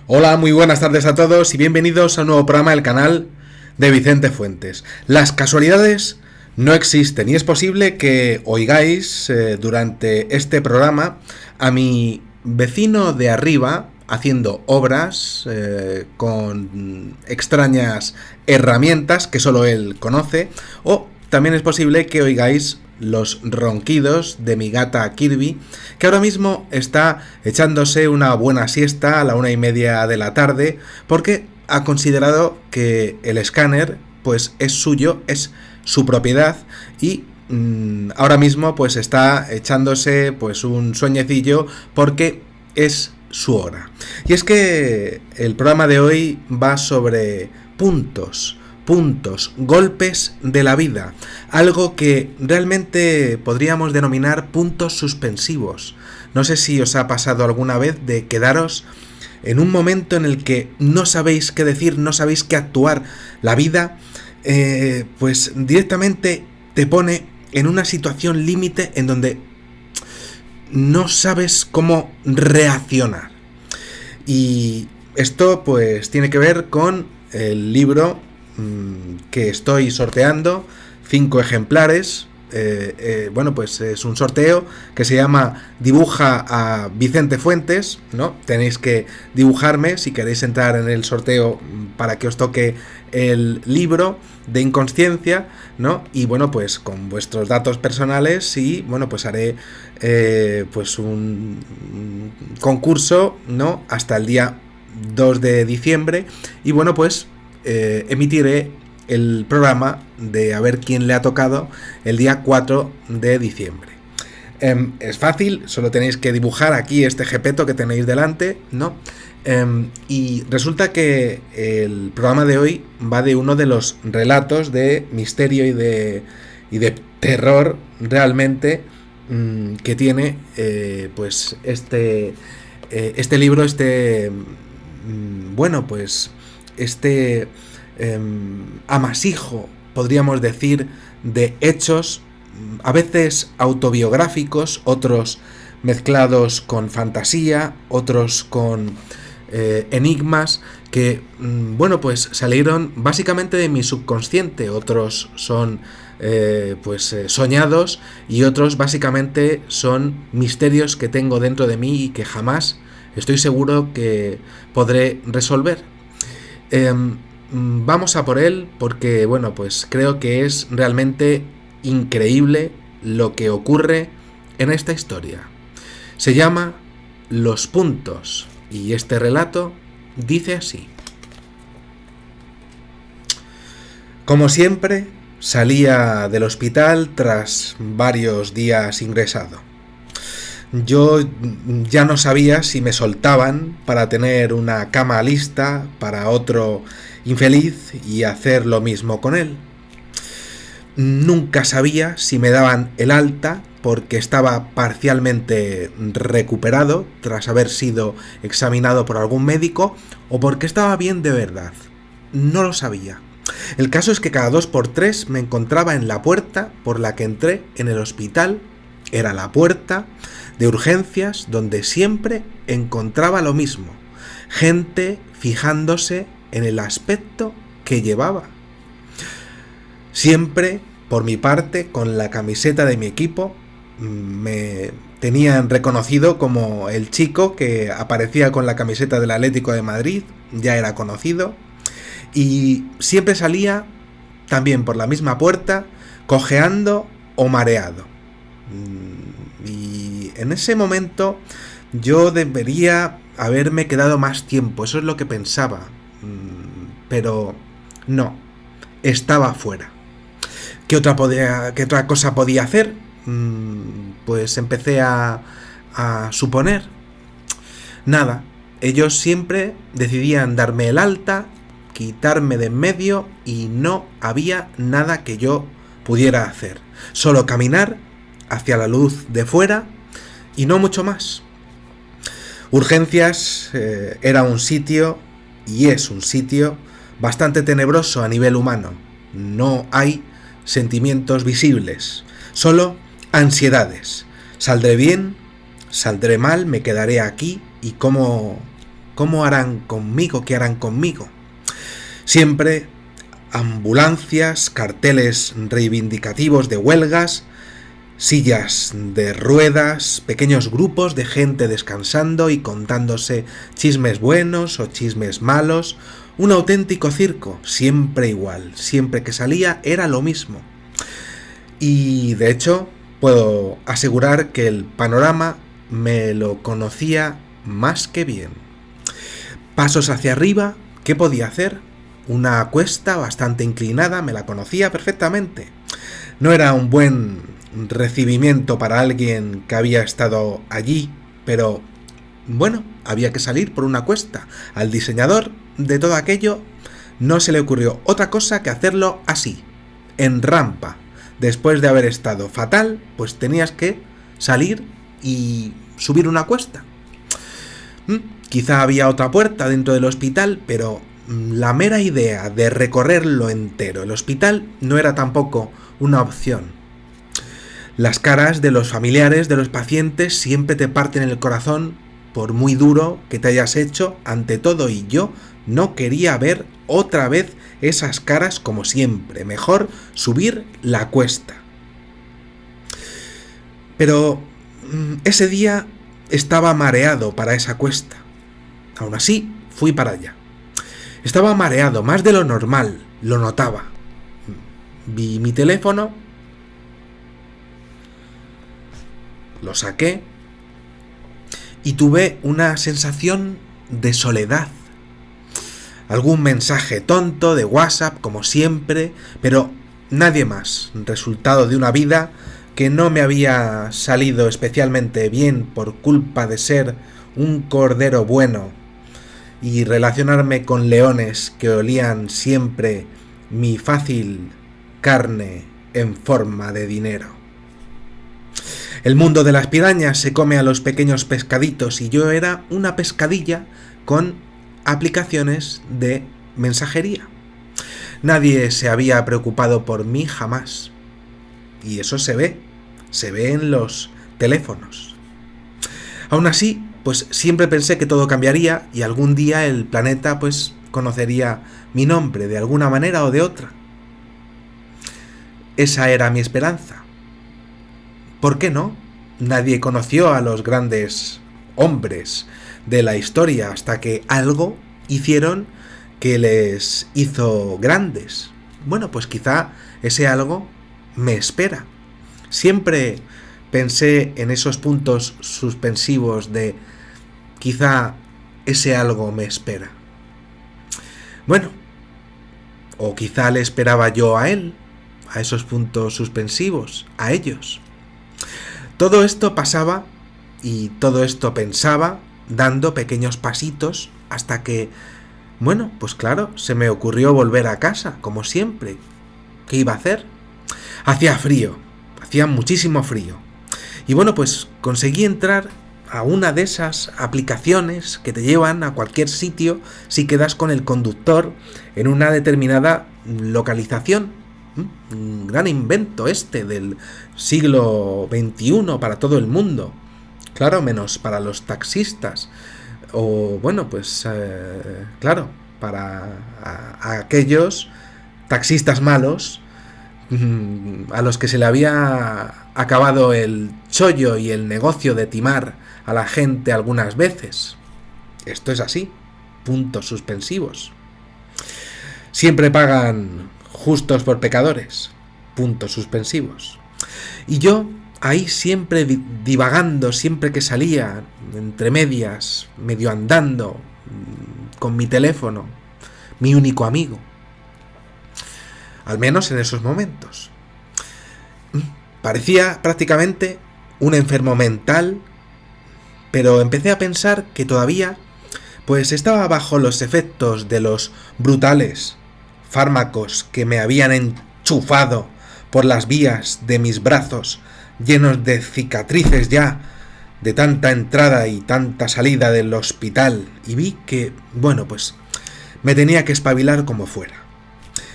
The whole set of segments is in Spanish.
Hola, muy buenas tardes a todos y bienvenidos a un nuevo programa del canal de Vicente Fuentes. Las casualidades no existen y es posible que oigáis durante este programa a mi vecino de arriba haciendo obras con extrañas herramientas que solo él conoce, o también es posible que oigáis los ronquidos de mi gata Kirby, que ahora mismo está echándose una buena siesta a la 1:30 de la tarde, porque ha considerado que el escáner pues es suyo, es su propiedad, y ahora mismo pues está echándose pues un sueñecillo porque es su hora. Y es que el programa de hoy va sobre puntos, golpes de la vida, algo que realmente podríamos denominar puntos suspensivos. No sé si os ha pasado alguna vez de quedaros en un momento en el que no sabéis qué decir, no sabéis qué actuar. La vida pues directamente te pone en una situación límite en donde no sabes cómo reaccionar. Y esto pues tiene que ver con el libro que estoy sorteando, 5 ejemplares. Bueno, pues es un sorteo que se llama Dibuja a Vicente Fuentes, ¿no? Tenéis que dibujarme si queréis entrar en el sorteo para que os toque el libro de Inconsciencia, ¿no? Y bueno, pues con vuestros datos personales, y bueno, pues haré pues un concurso, ¿no? Hasta el día 2 de diciembre. Y bueno, pues emitiré el programa de a ver quién le ha tocado el día 4 de diciembre. Es fácil, solo tenéis que dibujar aquí este jepeto que tenéis delante, ¿no? Y resulta que el programa de hoy va de uno de los relatos de misterio y de terror realmente que tiene pues este libro, bueno, pues este amasijo, podríamos decir, de hechos, a veces autobiográficos, otros mezclados con fantasía, otros con enigmas que, bueno, pues salieron básicamente de mi subconsciente, otros son soñados, y otros básicamente son misterios que tengo dentro de mí y que jamás estoy seguro que podré resolver. Vamos a por él porque, bueno, pues creo que es realmente increíble lo que ocurre en esta historia. Se llama Los Puntos y este relato dice así. Como siempre, salía del hospital tras varios días ingresado. Yo ya no sabía si me soltaban para tener una cama lista para otro infeliz y hacer lo mismo con él. Nunca sabía si me daban el alta porque estaba parcialmente recuperado tras haber sido examinado por algún médico, o porque estaba bien de verdad. No lo sabía. El caso es que cada 2x3 me encontraba en la puerta por la que entré en el hospital. Era la puerta de urgencias donde siempre encontraba lo mismo: gente fijándose en el aspecto que llevaba. Siempre, por mi parte, con la camiseta de mi equipo, me tenían reconocido como el chico que aparecía con la camiseta del Atlético de Madrid, ya era conocido, y siempre salía también por la misma puerta, cojeando o mareado. Y en ese momento yo debería haberme quedado más tiempo, eso es lo que pensaba, pero no, estaba fuera. ¿Qué otra cosa podía hacer? Pues empecé a suponer. Nada, ellos siempre decidían darme el alta, quitarme de en medio, y no había nada que yo pudiera hacer. Solo caminar hacia la luz de fuera y no mucho más. Urgencias era un sitio, y es un sitio bastante tenebroso a nivel humano. No hay sentimientos visibles, solo ansiedades. ¿Saldré bien? ¿Saldré mal? ¿Me quedaré aquí? ¿Y cómo ¿Cómo harán conmigo? ¿Qué harán conmigo? Siempre ambulancias, carteles reivindicativos de huelgas, sillas de ruedas, pequeños grupos de gente descansando y contándose chismes buenos o chismes malos. Un auténtico circo, siempre igual, siempre que salía era lo mismo. Y de hecho, puedo asegurar que el panorama me lo conocía más que bien. Pasos hacia arriba, ¿qué podía hacer? Una cuesta bastante inclinada, me la conocía perfectamente. No era un buen recibimiento para alguien que había estado allí, pero bueno, había que salir por una cuesta. Al diseñador de todo aquello no se le ocurrió otra cosa que hacerlo así, en rampa. Después de haber estado fatal, pues tenías que salir y subir una cuesta. Quizá había otra puerta dentro del hospital, pero la mera idea de recorrerlo entero el hospital no era tampoco una opción. Las caras de los familiares de los pacientes siempre te parten el corazón por muy duro que te hayas hecho ante todo, y yo no quería ver otra vez esas caras como siempre. Mejor subir la cuesta. Pero ese día estaba mareado para esa cuesta. Aún así, fui para allá. Estaba mareado, más de lo normal, lo notaba. Vi mi teléfono, lo saqué y tuve una sensación de soledad. Algún mensaje tonto de WhatsApp, como siempre, pero nadie más. Resultado de una vida que no me había salido especialmente bien por culpa de ser un cordero bueno y relacionarme con leones que olían siempre mi fácil carne en forma de dinero. El mundo de las pirañas se come a los pequeños pescaditos y yo era una pescadilla con aplicaciones de mensajería. Nadie se había preocupado por mí jamás. Y eso se ve en los teléfonos. Aún así, pues siempre pensé que todo cambiaría y algún día el planeta pues conocería mi nombre de alguna manera o de otra. Esa era mi esperanza. ¿Por qué no? Nadie conoció a los grandes hombres de la historia hasta que algo hicieron que les hizo grandes. Bueno, pues quizá ese algo me espera. Siempre pensé en esos puntos suspensivos de quizá ese algo me espera. Bueno, o quizá le esperaba yo a él, a esos puntos suspensivos, a ellos. Todo esto pasaba y todo esto pensaba, dando pequeños pasitos hasta que, bueno, pues claro, se me ocurrió volver a casa, como siempre. ¿Qué iba a hacer? Hacía frío, hacía muchísimo frío. Y bueno, pues conseguí entrar a una de esas aplicaciones que te llevan a cualquier sitio si quedas con el conductor en una determinada localización. Un gran invento este del siglo XXI para todo el mundo. Claro, menos para los taxistas. O bueno, pues claro, para aquellos taxistas malos a los que se le había acabado el chollo y el negocio de timar a la gente algunas veces. Esto es así, puntos suspensivos. Siempre pagan justos por pecadores, puntos suspensivos. Y yo ahí siempre divagando, siempre que salía, entre medias, medio andando, con mi teléfono, mi único amigo. Al menos en esos momentos. Parecía prácticamente un enfermo mental, pero empecé a pensar que todavía pues estaba bajo los efectos de los brutales fármacos que me habían enchufado por las vías de mis brazos, llenos de cicatrices ya, de tanta entrada y tanta salida del hospital, y vi que, bueno, pues me tenía que espabilar como fuera.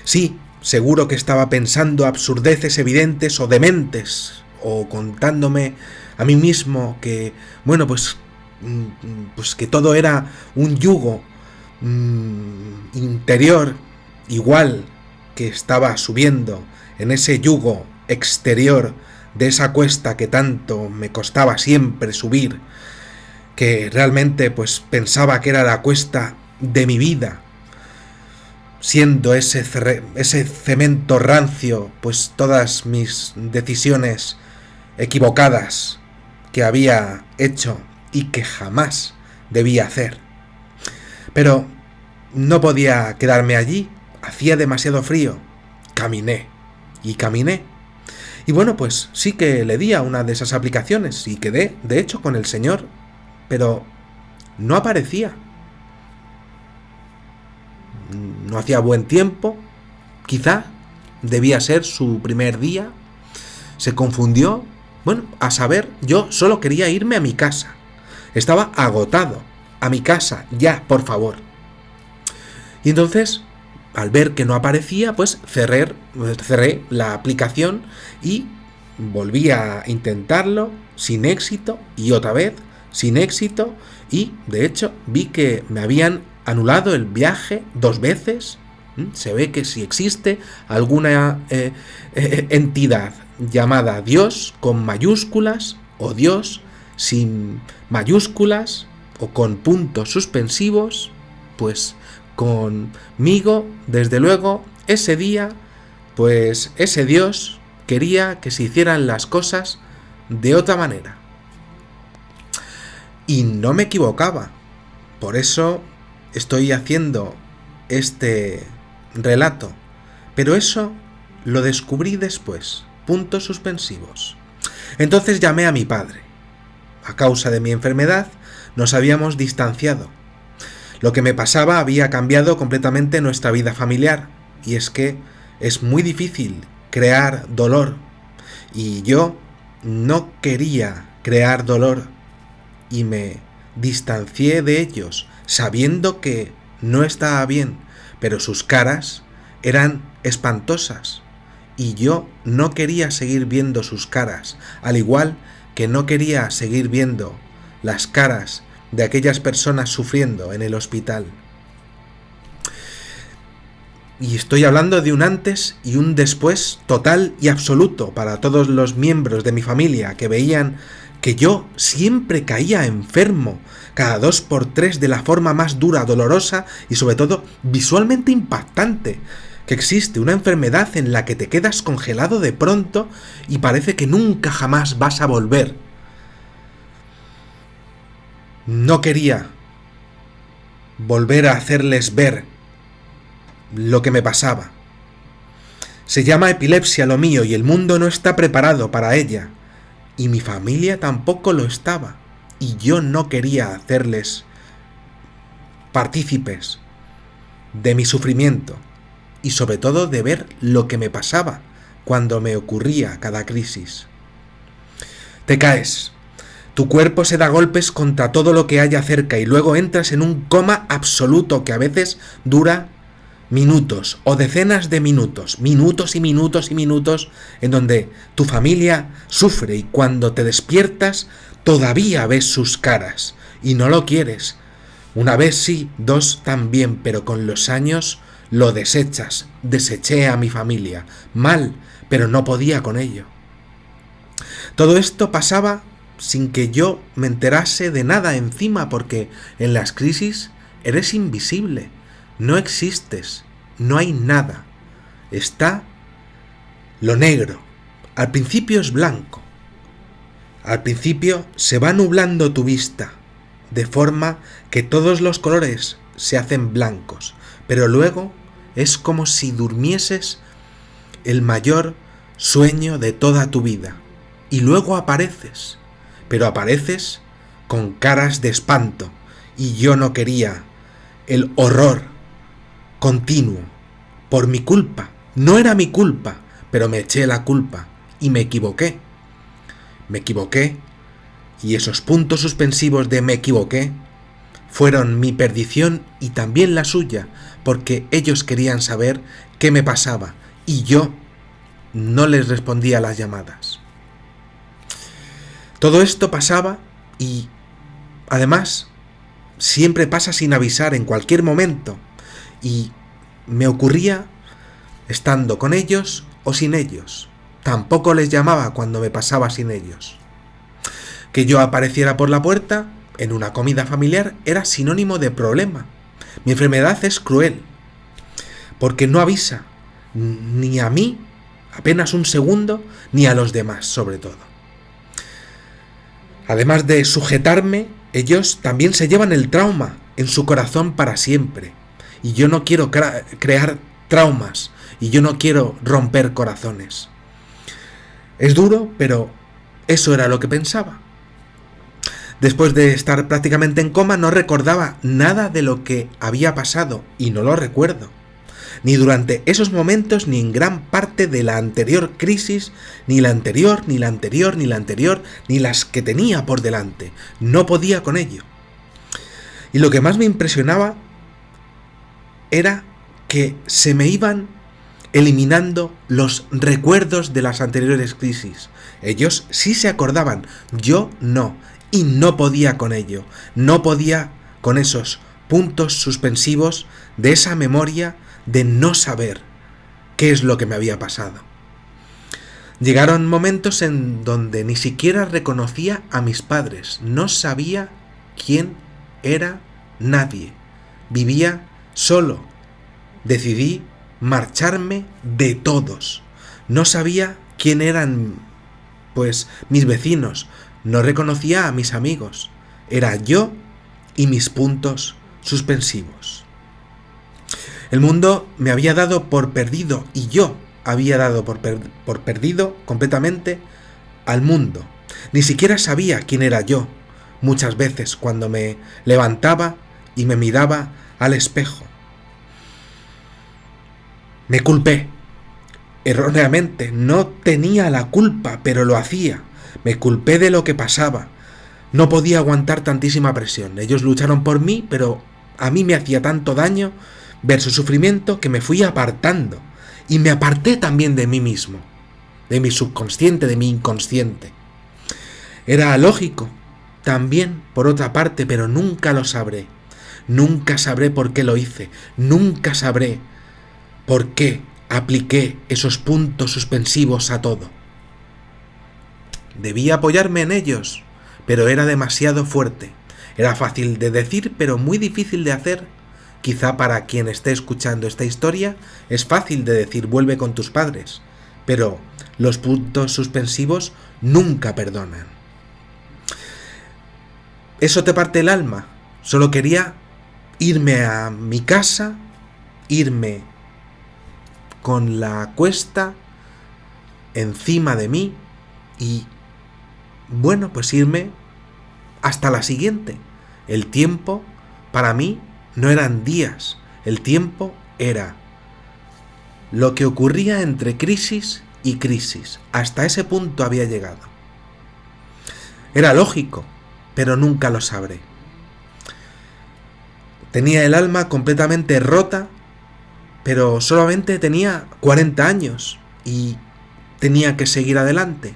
Sí, seguro que estaba pensando absurdeces evidentes o dementes, o contándome a mí mismo que, bueno, pues pues que todo era un yugo interior, igual que estaba subiendo en ese yugo exterior de esa cuesta que tanto me costaba siempre subir, que realmente pues pensaba que era la cuesta de mi vida, siendo ese cemento rancio, pues todas mis decisiones equivocadas que había hecho y que jamás debía hacer. Pero no podía quedarme allí, hacía demasiado frío. Caminé y caminé. Y bueno, pues sí que le di a una de esas aplicaciones y quedé, de hecho, con el señor, pero no aparecía. No hacía buen tiempo, quizá debía ser su primer día, se confundió. Bueno, a saber, yo solo quería irme a mi casa. Estaba agotado. A mi casa, ya, por favor. Y entonces, al ver que no aparecía, pues cerré la aplicación y volví a intentarlo sin éxito y otra vez sin éxito, y de hecho vi que me habían anulado el viaje 2 veces. Se ve que si existe alguna entidad llamada Dios con mayúsculas o Dios sin mayúsculas o con puntos suspensivos, pues conmigo, desde luego, ese día, pues ese Dios quería que se hicieran las cosas de otra manera. Y no me equivocaba. Por eso estoy haciendo este relato. Pero eso lo descubrí después. Puntos suspensivos. Entonces llamé a mi padre. A causa de mi enfermedad nos habíamos distanciado. Lo que me pasaba había cambiado completamente nuestra vida familiar. Y es que es muy difícil crear dolor. Y yo no quería crear dolor. Y me distancié de ellos, sabiendo que no estaba bien, pero sus caras eran espantosas. Y yo no quería seguir viendo sus caras, al igual que no quería seguir viendo las caras de aquellas personas sufriendo en el hospital. Y estoy hablando de un antes y un después total y absoluto para todos los miembros de mi familia que veían que yo siempre caía enfermo cada 2 por 3 de la forma más dura, dolorosa y sobre todo visualmente impactante. Que existe una enfermedad en la que te quedas congelado de pronto y parece que nunca jamás vas a volver. No quería volver a hacerles ver lo que me pasaba. Se llama epilepsia lo mío y el mundo no está preparado para ella. Y mi familia tampoco lo estaba. Y yo no quería hacerles partícipes de mi sufrimiento. Y sobre todo de ver lo que me pasaba cuando me ocurría cada crisis. Te caes. Tu cuerpo se da golpes contra todo lo que haya cerca y luego entras en un coma absoluto que a veces dura minutos o decenas de minutos, minutos y minutos y minutos, en donde tu familia sufre y cuando te despiertas todavía ves sus caras y no lo quieres. Una vez sí, 2 también, pero con los años lo desechas. Deseché a mi familia, mal, pero no podía con ello. Todo esto pasaba sin que yo me enterase de nada encima, porque en las crisis eres invisible. No existes, no hay nada. Está lo negro. Al principio es blanco. Al principio se va nublando tu vista, de forma que todos los colores se hacen blancos, pero luego es como si durmieses el mayor sueño de toda tu vida. Y luego apareces, pero apareces con caras de espanto, y yo no quería el horror continuo, por mi culpa. No era mi culpa, pero me eché la culpa y me equivoqué. Me equivoqué y esos puntos suspensivos de me equivoqué fueron mi perdición y también la suya, porque ellos querían saber qué me pasaba y yo no les respondía a las llamadas. Todo esto pasaba y Además, siempre pasa sin avisar en cualquier momento, y me ocurría estando con ellos o sin ellos. Tampoco les llamaba cuando me pasaba sin ellos. Que yo apareciera por la puerta en una comida familiar era sinónimo de problema. Mi enfermedad es cruel, porque no avisa ni a mí, apenas un segundo, ni a los demás, sobre todo. Además de sujetarme, ellos también se llevan el trauma en su corazón para siempre. Y yo no quiero crear traumas, y yo no quiero romper corazones. Es duro, pero eso era lo que pensaba. Después de estar prácticamente en coma, no recordaba nada de lo que había pasado, y no lo recuerdo. Ni durante esos momentos, ni en gran parte de la anterior crisis, ni la anterior, ni la anterior, ni la anterior, ni las que tenía por delante. No podía con ello. Y lo que más me impresionaba era que se me iban eliminando los recuerdos de las anteriores crisis. Ellos sí se acordaban, yo no, y no podía con ello. No podía con esos puntos suspensivos de esa memoria de no saber qué es lo que me había pasado. Llegaron momentos en donde ni siquiera reconocía a mis padres, no sabía quién era nadie, vivía solo, decidí marcharme de todos, no sabía quién eran, pues, mis vecinos, no reconocía a mis amigos, era yo y mis puntos suspensivos. El mundo me había dado por perdido y yo había dado por perdido completamente al mundo. Ni siquiera sabía quién era yo, muchas veces cuando me levantaba y me miraba al espejo. Me culpé. Erróneamente, no tenía la culpa, pero lo hacía. Me culpé de lo que pasaba. No podía aguantar tantísima presión. Ellos lucharon por mí, pero a mí me hacía tanto daño ver su sufrimiento que me fui apartando. Y me aparté también de mí mismo, de mi subconsciente, de mi inconsciente. Era lógico, también, por otra parte, pero nunca lo sabré. Nunca sabré por qué lo hice. Nunca sabré por qué apliqué esos puntos suspensivos a todo. Debía apoyarme en ellos, pero era demasiado fuerte. Era fácil de decir, pero muy difícil de hacer. Quizá para quien esté escuchando esta historia es fácil de decir vuelve con tus padres, pero los puntos suspensivos nunca perdonan. Eso te parte el alma. Solo quería irme a mi casa, irme con la cuesta encima de mí y, bueno, pues irme hasta la siguiente. El tiempo para mí no eran días, el tiempo era lo que ocurría entre crisis y crisis. Hasta ese punto había llegado. Era lógico, pero nunca lo sabré. Tenía el alma completamente rota, pero solamente tenía 40 años y tenía que seguir adelante.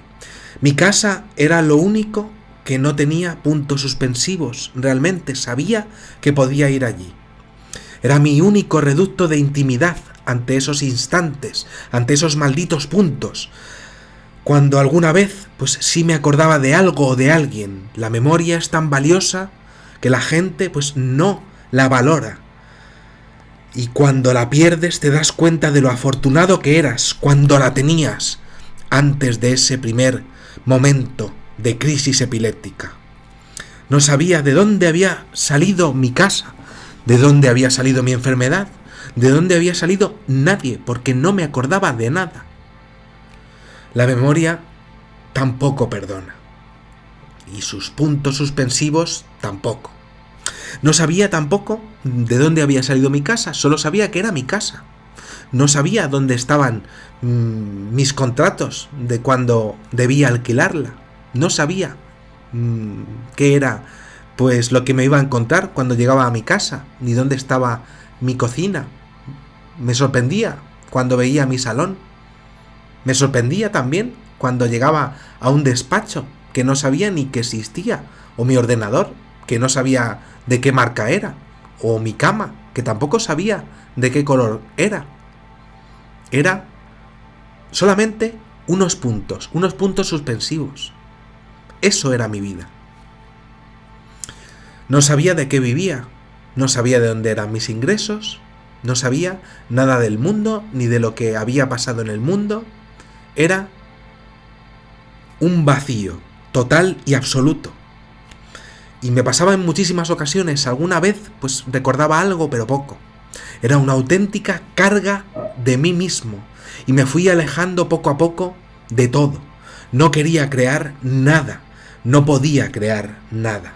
Mi casa era lo único que no tenía puntos suspensivos, realmente sabía que podía ir allí. Era mi único reducto de intimidad ante esos instantes, ante esos malditos puntos. Cuando alguna vez, pues sí me acordaba de algo o de alguien, la memoria es tan valiosa que la gente pues no la valora. Y cuando la pierdes te das cuenta de lo afortunado que eras cuando la tenías, antes de ese primer momento de crisis epiléptica. No sabía de dónde había salido mi casa, de dónde había salido mi enfermedad, de dónde había salido nadie, porque no me acordaba de nada. La memoria tampoco perdona, y sus puntos suspensivos tampoco. No sabía tampoco de dónde había salido mi casa, solo sabía que era mi casa. No sabía dónde estaban mis contratos de cuando debía alquilarla. No sabía qué era pues lo que me iba a encontrar cuando llegaba a mi casa, ni dónde estaba mi cocina. Me sorprendía cuando veía mi salón. Me sorprendía también cuando llegaba a un despacho que no sabía ni que existía, o mi ordenador que no sabía de qué marca era, o mi cama, que tampoco sabía de qué color era. Era solamente unos puntos suspensivos. Eso era mi vida. No sabía de qué vivía, no sabía de dónde eran mis ingresos, no sabía nada del mundo, ni de lo que había pasado en el mundo. Era un vacío total y absoluto. Y me pasaba en muchísimas ocasiones. Alguna vez pues recordaba algo, pero poco. Era una auténtica carga de mí mismo. Y me fui alejando poco a poco de todo. No quería crear nada. No podía crear nada.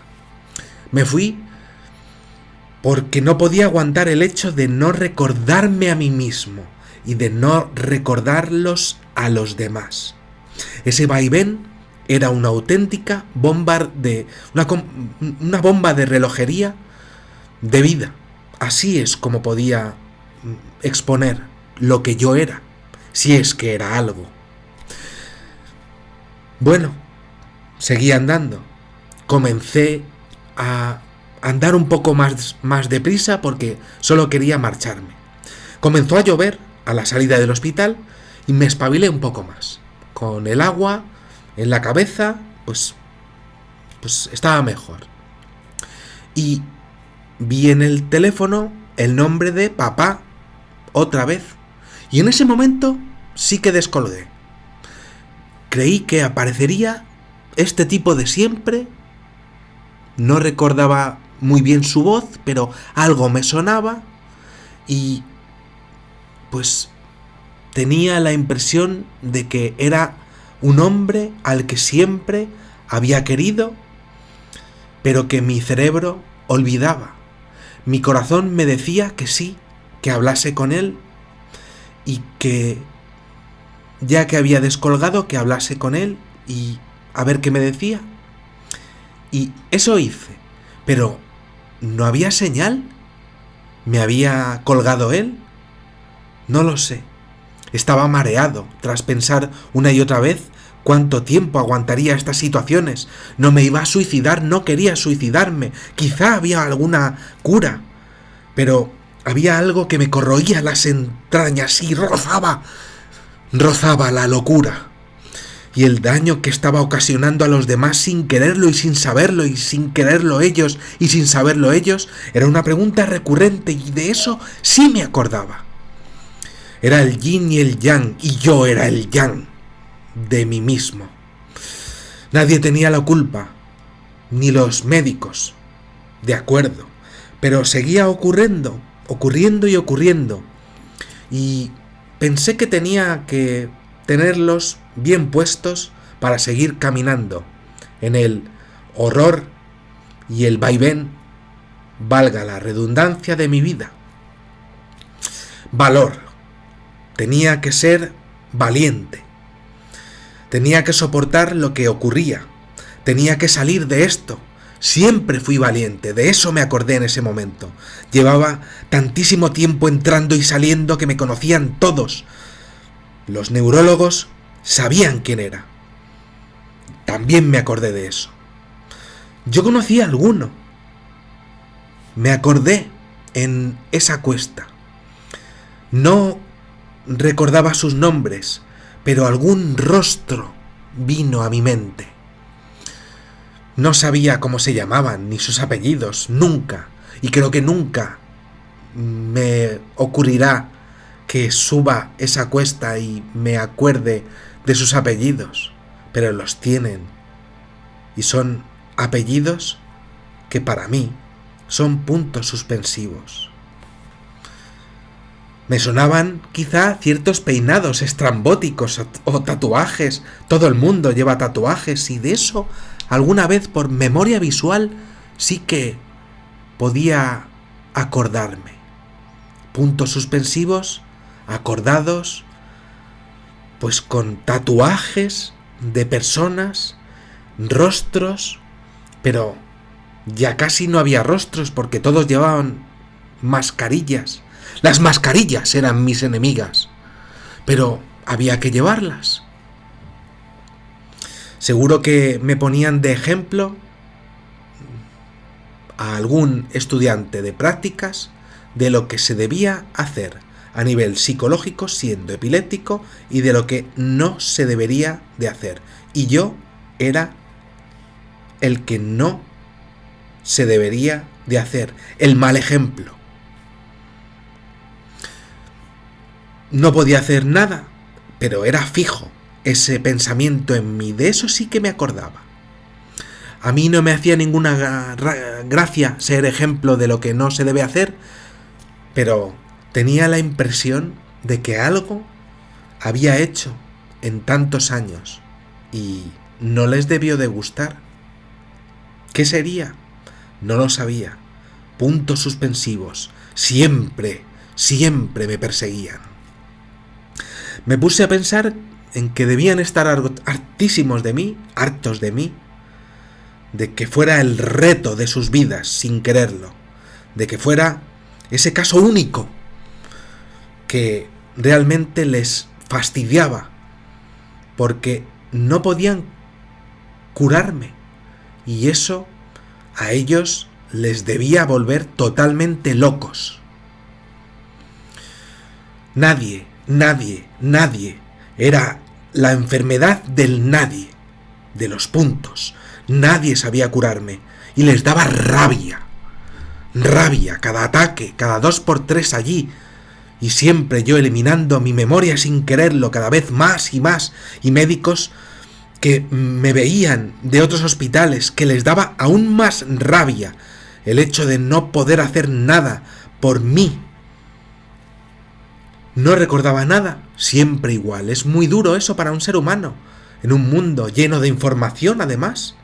Me fui porque no podía aguantar el hecho de no recordarme a mí mismo y de no recordarlos a los demás. Ese vaivén era una auténtica bomba una bomba de relojería de vida. Así es como podía exponer lo que yo era, si es que era algo. Bueno, seguí andando. Comencé a andar un poco más deprisa porque solo quería marcharme. Comenzó a llover a la salida del hospital y me espabilé un poco más. Con el agua en la cabeza, pues estaba mejor. Y vi en el teléfono el nombre de papá otra vez. Y en ese momento sí que descolgué. Creí que aparecería este tipo de siempre. No recordaba muy bien su voz, pero algo me sonaba y pues tenía la impresión de que era un hombre al que siempre había querido, pero que mi cerebro olvidaba. Mi corazón me decía que sí, que hablase con él y que, ya que había descolgado, que hablase con él y a ver qué me decía. Y eso hice, pero ¿no había señal? ¿Me había colgado él? No lo sé. Estaba mareado tras pensar una y otra vez cuánto tiempo aguantaría estas situaciones. No me iba a suicidar, no quería suicidarme. Quizá había alguna cura, pero había algo que me corroía las entrañas y rozaba la locura. Y el daño que estaba ocasionando a los demás sin quererlo y sin saberlo, y sin quererlo ellos y sin saberlo ellos, era una pregunta recurrente y de eso sí me acordaba. Era el yin y el yang, y yo era el yang de mí mismo. Nadie tenía la culpa, ni los médicos, de acuerdo, pero seguía ocurriendo, y pensé que tenía que tenerlos bien puestos para seguir caminando en el horror y el vaivén, valga la redundancia, de mi vida. Valor. Tenía que ser valiente. Tenía que soportar lo que ocurría. Tenía que salir de esto. Siempre fui valiente, de eso me acordé en ese momento. Llevaba tantísimo tiempo entrando y saliendo que me conocían todos. Los neurólogos sabían quién era. También me acordé de eso. Yo conocía a alguno. Me acordé en esa cuesta. No recordaba sus nombres, pero algún rostro vino a mi mente. No sabía cómo se llamaban ni sus apellidos, nunca, y creo que nunca me ocurrirá que suba esa cuesta y me acuerde de sus apellidos, pero los tienen, y son apellidos que para mí son puntos suspensivos. Me sonaban quizá ciertos peinados estrambóticos o tatuajes. Todo el mundo lleva tatuajes y de eso alguna vez por memoria visual sí que podía acordarme. Puntos suspensivos acordados pues con tatuajes de personas, rostros, pero ya casi no había rostros porque todos llevaban mascarillas. Las mascarillas eran mis enemigas, pero había que llevarlas. Seguro que me ponían de ejemplo a algún estudiante de prácticas de lo que se debía hacer a nivel psicológico siendo epiléptico y de lo que no se debería de hacer. Y yo era el que no se debería de hacer, el mal ejemplo. No podía hacer nada, pero era fijo ese pensamiento en mí, de eso sí que me acordaba. A mí no me hacía ninguna gracia ser ejemplo de lo que no se debe hacer, pero tenía la impresión de que algo había hecho en tantos años y no les debió de gustar. ¿Qué sería? No lo sabía. Puntos suspensivos. Siempre me perseguían. Me puse a pensar en que debían estar hartísimos de mí, hartos de mí, de que fuera el reto de sus vidas sin quererlo, de que fuera ese caso único que realmente les fastidiaba porque no podían curarme y eso a ellos les debía volver totalmente locos. Nadie era la enfermedad del nadie, de los puntos. Nadie sabía curarme y les daba rabia, cada ataque, cada 2x3 allí, y siempre yo eliminando mi memoria sin quererlo cada vez más, y médicos que me veían de otros hospitales que les daba aún más rabia el hecho de no poder hacer nada por mí. No recordaba nada, siempre igual. Es muy duro eso para un ser humano, en un mundo lleno de información además.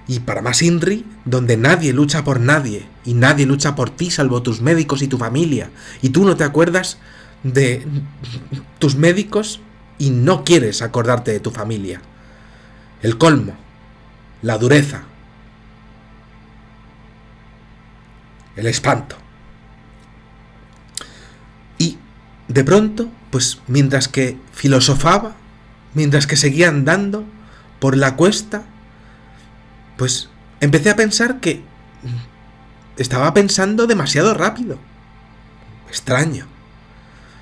Y para más INRI, donde nadie lucha por nadie, y nadie lucha por ti salvo tus médicos y tu familia, y tú no te acuerdas de tus médicos y no quieres acordarte de tu familia. El colmo, la dureza, el espanto. Y de pronto, pues mientras que filosofaba, mientras que seguía andando por la cuesta, pues empecé a pensar que estaba pensando demasiado rápido. Extraño.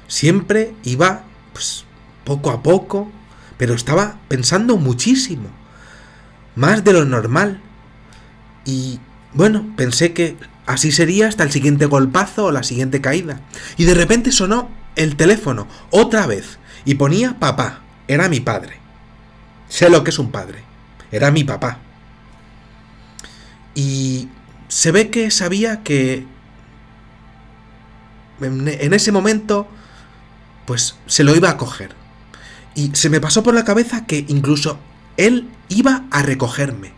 Siempre iba, pues, poco a poco, pero estaba pensando muchísimo. Más de lo normal. Y, bueno, pensé que así sería hasta el siguiente golpazo o la siguiente caída. Y de repente sonó el teléfono, otra vez, y ponía papá. Era mi padre. Sé lo que es un padre. Era mi papá. Y se ve que sabía que en ese momento pues se lo iba a coger. Y se me pasó por la cabeza que incluso él iba a recogerme.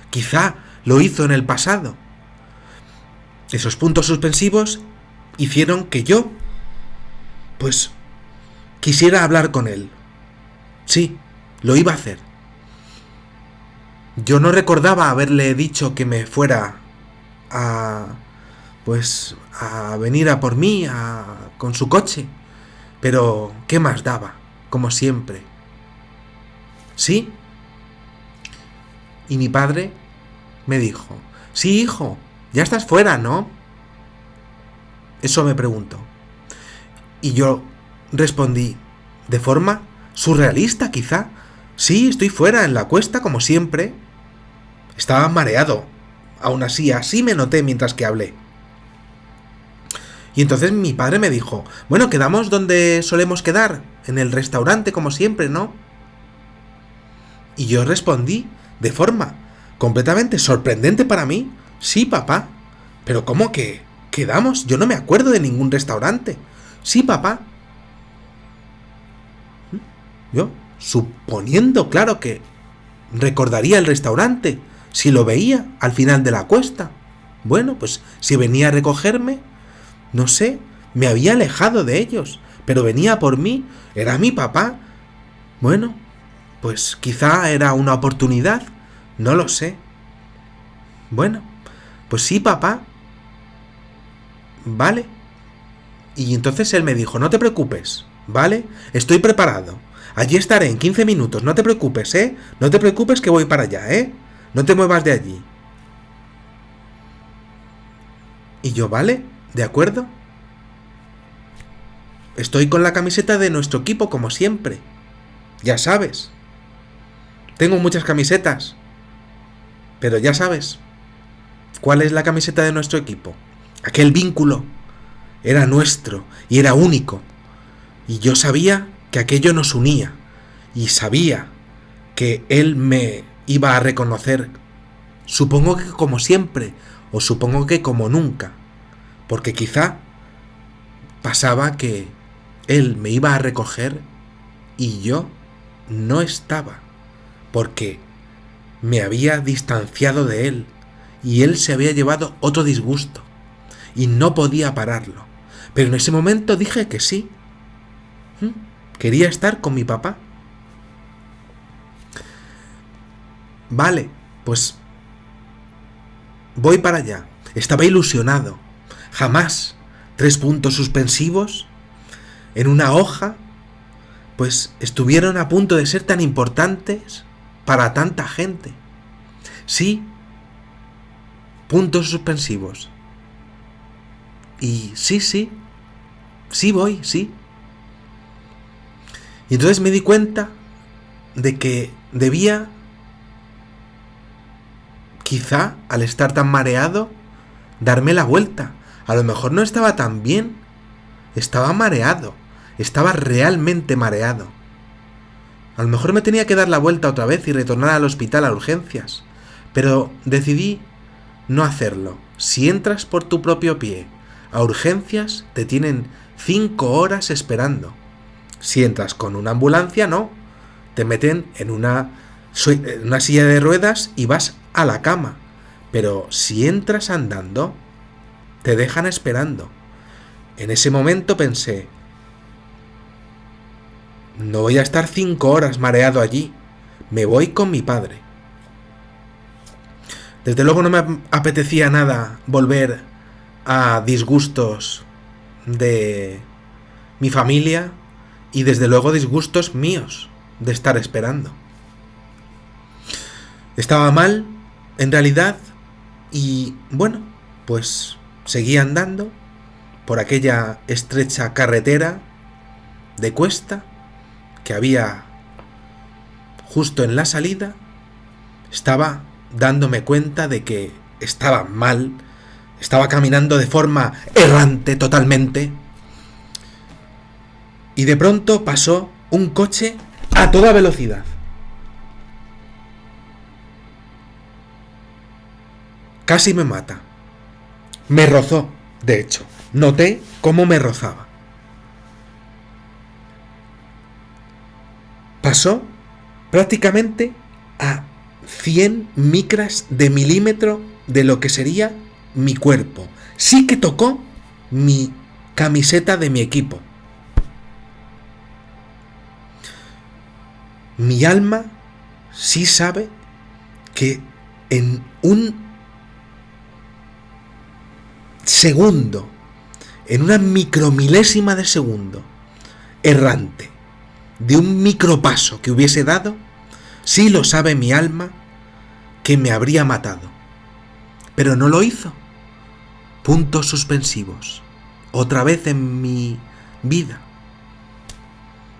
Quizá lo hizo en el pasado. Esos puntos suspensivos hicieron que yo pues quisiera hablar con él. Sí, lo iba a hacer. Yo no recordaba haberle dicho que me fuera a venir a por mí con su coche. Pero, ¿qué más daba? Como siempre. ¿Sí? Y mi padre me dijo, sí, hijo, ya estás fuera, ¿no? Eso me preguntó. Y yo respondí, de forma surrealista quizá, sí, estoy fuera en la cuesta como siempre. Estaba mareado. Aún así me noté mientras que hablé. Y entonces mi padre me dijo, bueno, quedamos donde solemos quedar, en el restaurante como siempre, ¿no? Y yo respondí, de forma completamente sorprendente para mí, sí, papá. Pero ¿cómo que quedamos? Yo no me acuerdo de ningún restaurante. Sí, papá. Yo, suponiendo, claro, que recordaría el restaurante si lo veía al final de la cuesta. Bueno, pues si venía a recogerme, no sé, me había alejado de ellos, pero venía por mí, era mi papá. Bueno, pues quizá era una oportunidad, no lo sé. Bueno, pues sí, papá. Vale. Y entonces él me dijo, no te preocupes, ¿vale? Estoy preparado. Allí estaré en 15 minutos, no te preocupes, ¿eh? No te preocupes que voy para allá, ¿eh? No te muevas de allí. Y yo, vale, de acuerdo. Estoy con la camiseta de nuestro equipo como siempre. Ya sabes. Tengo muchas camisetas. Pero ya sabes. ¿Cuál es la camiseta de nuestro equipo? Aquel vínculo era nuestro y era único. Y yo sabía que aquello nos unía. Y sabía que él me iba a reconocer. Supongo que como siempre. O supongo que como nunca. Porque quizá pasaba que él me iba a recoger y yo no estaba. Porque me había distanciado de él. Y él se había llevado otro disgusto. Y no podía pararlo. Pero en ese momento dije que sí. Quería estar con mi papá. Vale, pues voy para allá. Estaba ilusionado. Jamás 3 puntos suspensivos en una hoja, pues estuvieron a punto de ser tan importantes para tanta gente. Sí, puntos suspensivos. Y sí voy, sí. Y entonces me di cuenta de que debía, quizá al estar tan mareado, darme la vuelta. A lo mejor no estaba tan bien. Estaba mareado. Estaba realmente mareado. A lo mejor me tenía que dar la vuelta otra vez y retornar al hospital a urgencias. Pero decidí no hacerlo. Si entras por tu propio pie a urgencias, te tienen 5 horas esperando. Si entras con una ambulancia, no. Te meten en una silla de ruedas y vas a la cama. Pero si entras andando, te dejan esperando. En ese momento pensé, no voy a estar 5 horas mareado allí. Me voy con mi padre. Desde luego no me apetecía nada volver a disgustos de mi familia y desde luego disgustos míos de estar esperando. Estaba mal, en realidad, y bueno, pues seguí andando por aquella estrecha carretera de cuesta que había justo en la salida. Estaba dándome cuenta de que estaba mal, estaba caminando de forma errante totalmente, y de pronto pasó un coche a toda velocidad. Casi me mata. Me rozó, de hecho. Noté cómo me rozaba. Pasó prácticamente a 100 micras de milímetro de lo que sería mi cuerpo. Sí que tocó mi camiseta de mi equipo. Mi alma sí sabe que en un segundo, en una micromilésima de segundo, errante, de un micropaso que hubiese dado, sí lo sabe mi alma que me habría matado. Pero no lo hizo. Puntos suspensivos. Otra vez en mi vida.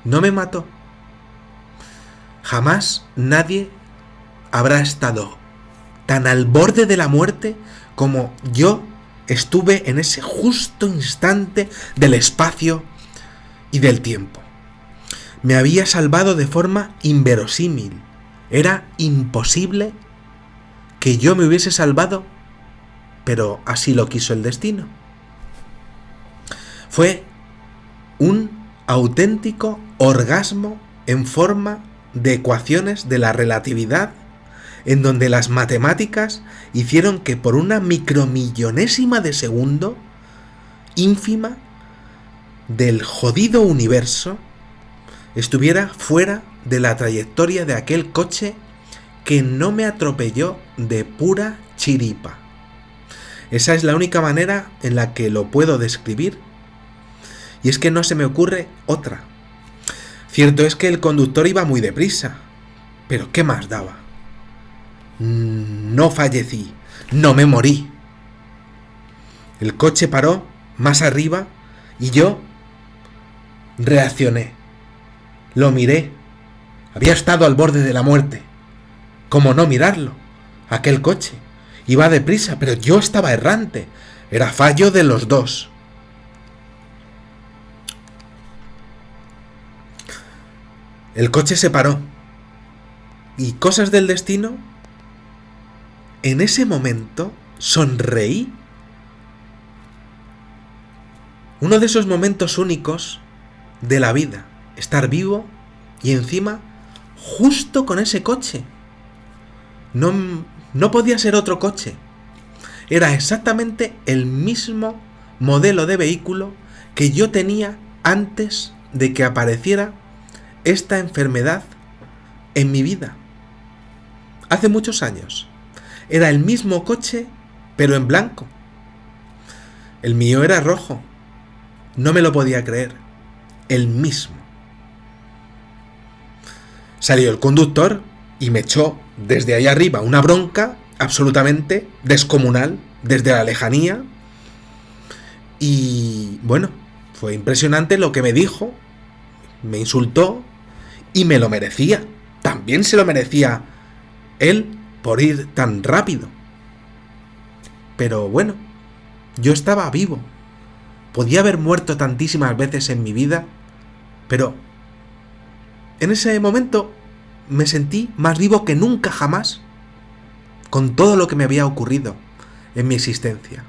No me mató. Jamás nadie habrá estado tan al borde de la muerte como yo estuve en ese justo instante del espacio y del tiempo. Me había salvado de forma inverosímil. Era imposible que yo me hubiese salvado, pero así lo quiso el destino. Fue un auténtico orgasmo en forma de ecuaciones de la relatividad, en donde las matemáticas hicieron que por una micromillonésima de segundo, ínfima, del jodido universo, estuviera fuera de la trayectoria de aquel coche que no me atropelló de pura chiripa. Esa es la única manera en la que lo puedo describir, y es que no se me ocurre otra. Cierto es que el conductor iba muy deprisa, pero ¿qué más daba? No fallecí, no me morí. El coche paró más arriba y yo reaccioné. Lo miré. Había estado al borde de la muerte. ¿Cómo no mirarlo? Aquel coche iba deprisa, pero yo estaba errante. Era fallo de los dos. El coche se paró. Y cosas del destino, en ese momento sonreí. Uno de esos momentos únicos de la vida. Estar vivo y encima justo con ese coche. No podía ser otro coche. Era exactamente el mismo modelo de vehículo que yo tenía antes de que apareciera esta enfermedad en mi vida. Hace muchos años. Era el mismo coche, pero en blanco. El mío era rojo. No me lo podía creer. El mismo. Salió el conductor y me echó desde ahí arriba una bronca absolutamente descomunal, desde la lejanía. Y bueno, fue impresionante lo que me dijo. Me insultó y me lo merecía. También se lo merecía él por ir tan rápido. Pero bueno, yo estaba vivo. Podía haber muerto tantísimas veces en mi vida, pero en ese momento me sentí más vivo que nunca jamás, con todo lo que me había ocurrido en mi existencia.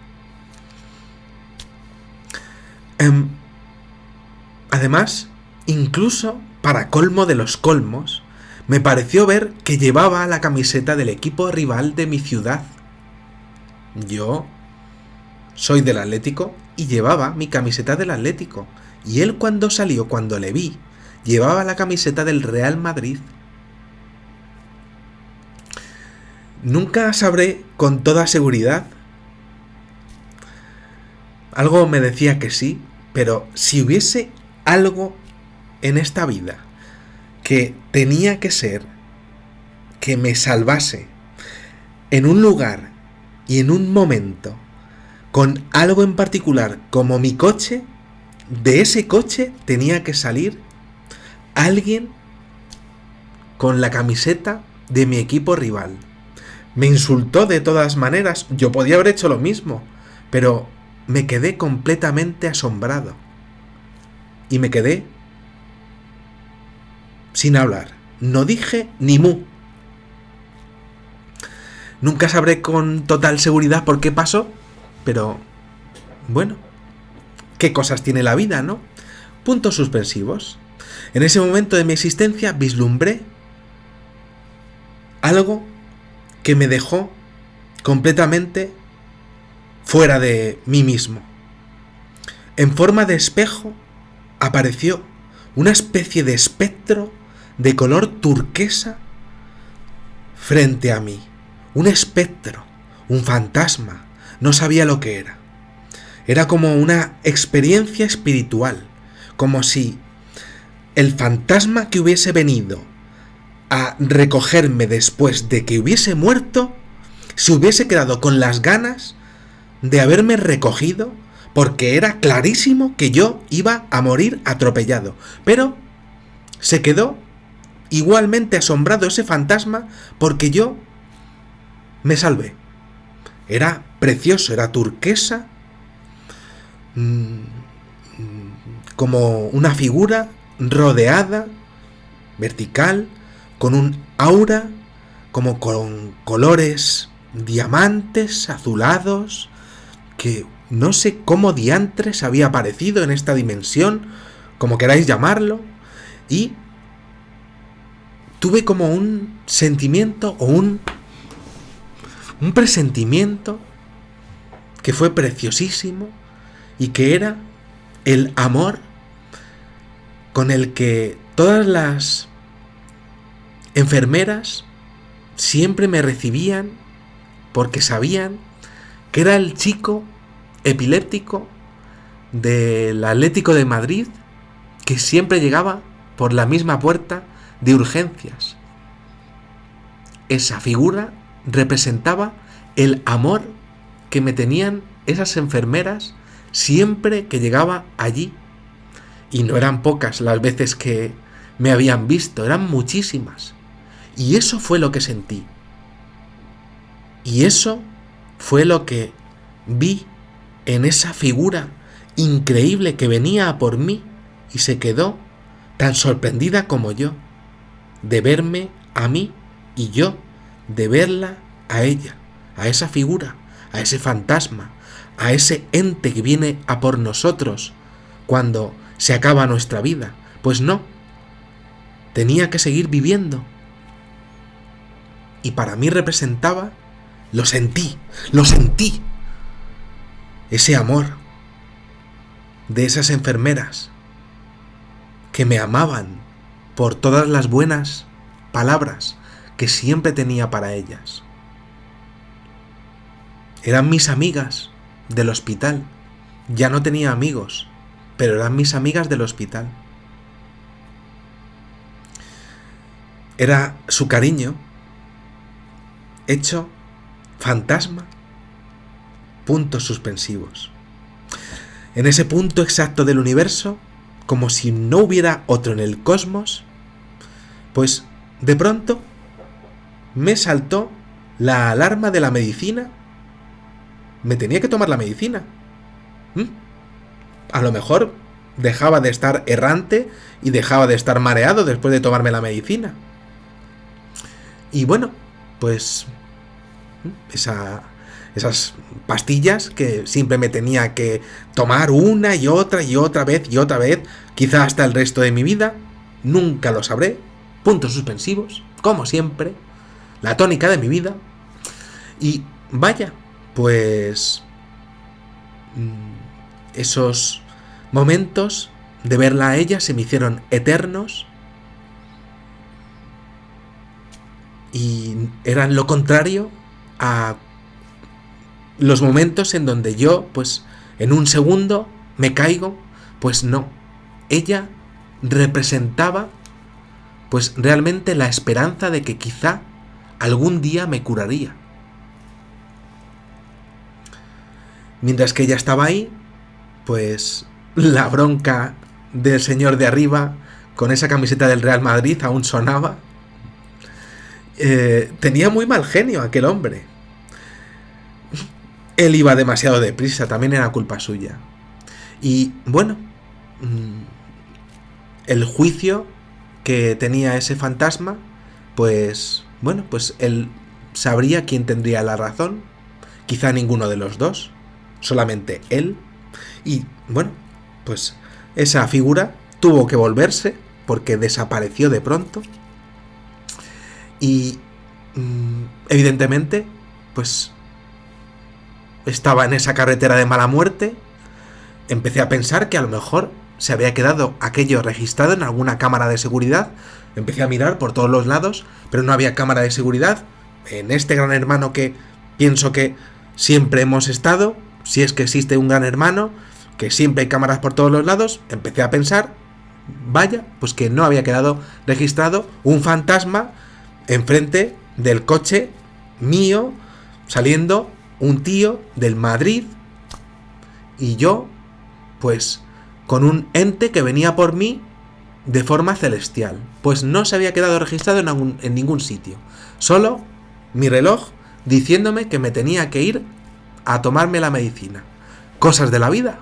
Además, incluso para colmo de los colmos, me pareció ver que llevaba la camiseta del equipo rival de mi ciudad. Yo soy del Atlético y llevaba mi camiseta del Atlético. Y él cuando salió, cuando le vi, llevaba la camiseta del Real Madrid. Nunca sabré con toda seguridad. Algo me decía que sí, pero si hubiese algo en esta vida que tenía que ser, que me salvase en un lugar y en un momento, con algo en particular como mi coche, de ese coche tenía que salir alguien con la camiseta de mi equipo rival. Me insultó de todas maneras, yo podía haber hecho lo mismo, pero me quedé completamente asombrado. Y me quedé sin hablar. No dije ni mu. Nunca sabré con total seguridad por qué pasó, pero bueno, qué cosas tiene la vida, ¿no? Puntos suspensivos. En ese momento de mi existencia vislumbré algo que me dejó completamente fuera de mí mismo. En forma de espejo apareció una especie de espectro de color turquesa frente a mí. Un espectro, un fantasma, no sabía lo que era. Era como una experiencia espiritual, como si el fantasma que hubiese venido a recogerme después de que hubiese muerto se hubiese quedado con las ganas de haberme recogido, porque era clarísimo que yo iba a morir atropellado. Pero se quedó igualmente asombrado ese fantasma porque yo me salvé. Era precioso, era turquesa, como una figura rodeada, vertical, con un aura, como con colores diamantes, azulados, que no sé cómo diantres había aparecido en esta dimensión, como queráis llamarlo, y tuve como un sentimiento o un presentimiento que fue preciosísimo y que era el amor con el que todas las enfermeras siempre me recibían porque sabían que era el chico epiléptico del Atlético de Madrid que siempre llegaba por la misma puerta de urgencias. Esa figura representaba el amor que me tenían esas enfermeras siempre que llegaba allí. Y no eran pocas las veces que me habían visto, eran muchísimas. Y eso fue lo que sentí. Y eso fue lo que vi en esa figura increíble que venía a por mí y se quedó tan sorprendida como yo, de verme a mí y yo de verla a ella, a esa figura, a ese fantasma, a ese ente que viene a por nosotros cuando se acaba nuestra vida. Pues no, tenía que seguir viviendo. Y para mí representaba, lo sentí, ese amor de esas enfermeras que me amaban por todas las buenas palabras que siempre tenía para ellas. Eran mis amigas del hospital. Ya no tenía amigos, pero eran mis amigas del hospital. Era su cariño hecho fantasma. Puntos suspensivos. En ese punto exacto del universo, como si no hubiera otro en el cosmos, pues de pronto me saltó la alarma de la medicina. Me tenía que tomar la medicina. A lo mejor dejaba de estar errante y dejaba de estar mareado después de tomarme la medicina. Y bueno, pues esas pastillas que siempre me tenía que tomar una y otra vez, quizá hasta el resto de mi vida, nunca lo sabré. Puntos suspensivos, como siempre, la tónica de mi vida. Y vaya, pues esos momentos de verla a ella se me hicieron eternos y eran lo contrario a los momentos en donde yo, pues, en un segundo me caigo. Pues no, ella representaba, pues, realmente la esperanza de que quizá algún día me curaría. Mientras que ella estaba ahí, pues, la bronca del señor de arriba con esa camiseta del Real Madrid aún sonaba. Tenía muy mal genio aquel hombre. Él iba demasiado deprisa, también era culpa suya. Y bueno, el juicio que tenía ese fantasma, pues bueno, pues él sabría quién tendría la razón. Quizá ninguno de los dos, solamente él. Y bueno, pues esa figura tuvo que volverse porque desapareció de pronto. Y evidentemente, pues estaba en esa carretera de mala muerte. Empecé a pensar que a lo mejor se había quedado aquello registrado en alguna cámara de seguridad. Empecé a mirar por todos los lados, pero no había cámara de seguridad. En este Gran Hermano que pienso que siempre hemos estado, si es que existe un Gran Hermano, que siempre hay cámaras por todos los lados, empecé a pensar, vaya, pues que no había quedado registrado un fantasma enfrente del coche mío, saliendo un tío del Madrid y yo, pues, con un ente que venía por mí de forma celestial. Pues no se había quedado registrado en ningún sitio. Solo mi reloj diciéndome que me tenía que ir a tomarme la medicina. Cosas de la vida.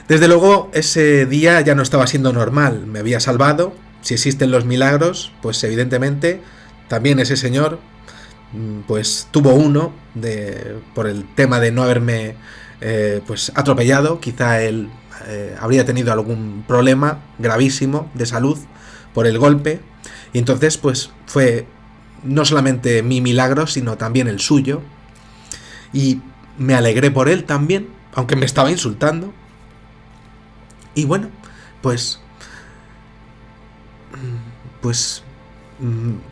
Desde luego, ese día ya no estaba siendo normal. Me había salvado. Si existen los milagros, pues evidentemente también ese señor pues tuvo uno por el tema de no haberme pues atropellado. Quizá él habría tenido algún problema gravísimo de salud por el golpe, y entonces pues fue no solamente mi milagro sino también el suyo, y me alegré por él también, aunque me estaba insultando. Y bueno, pues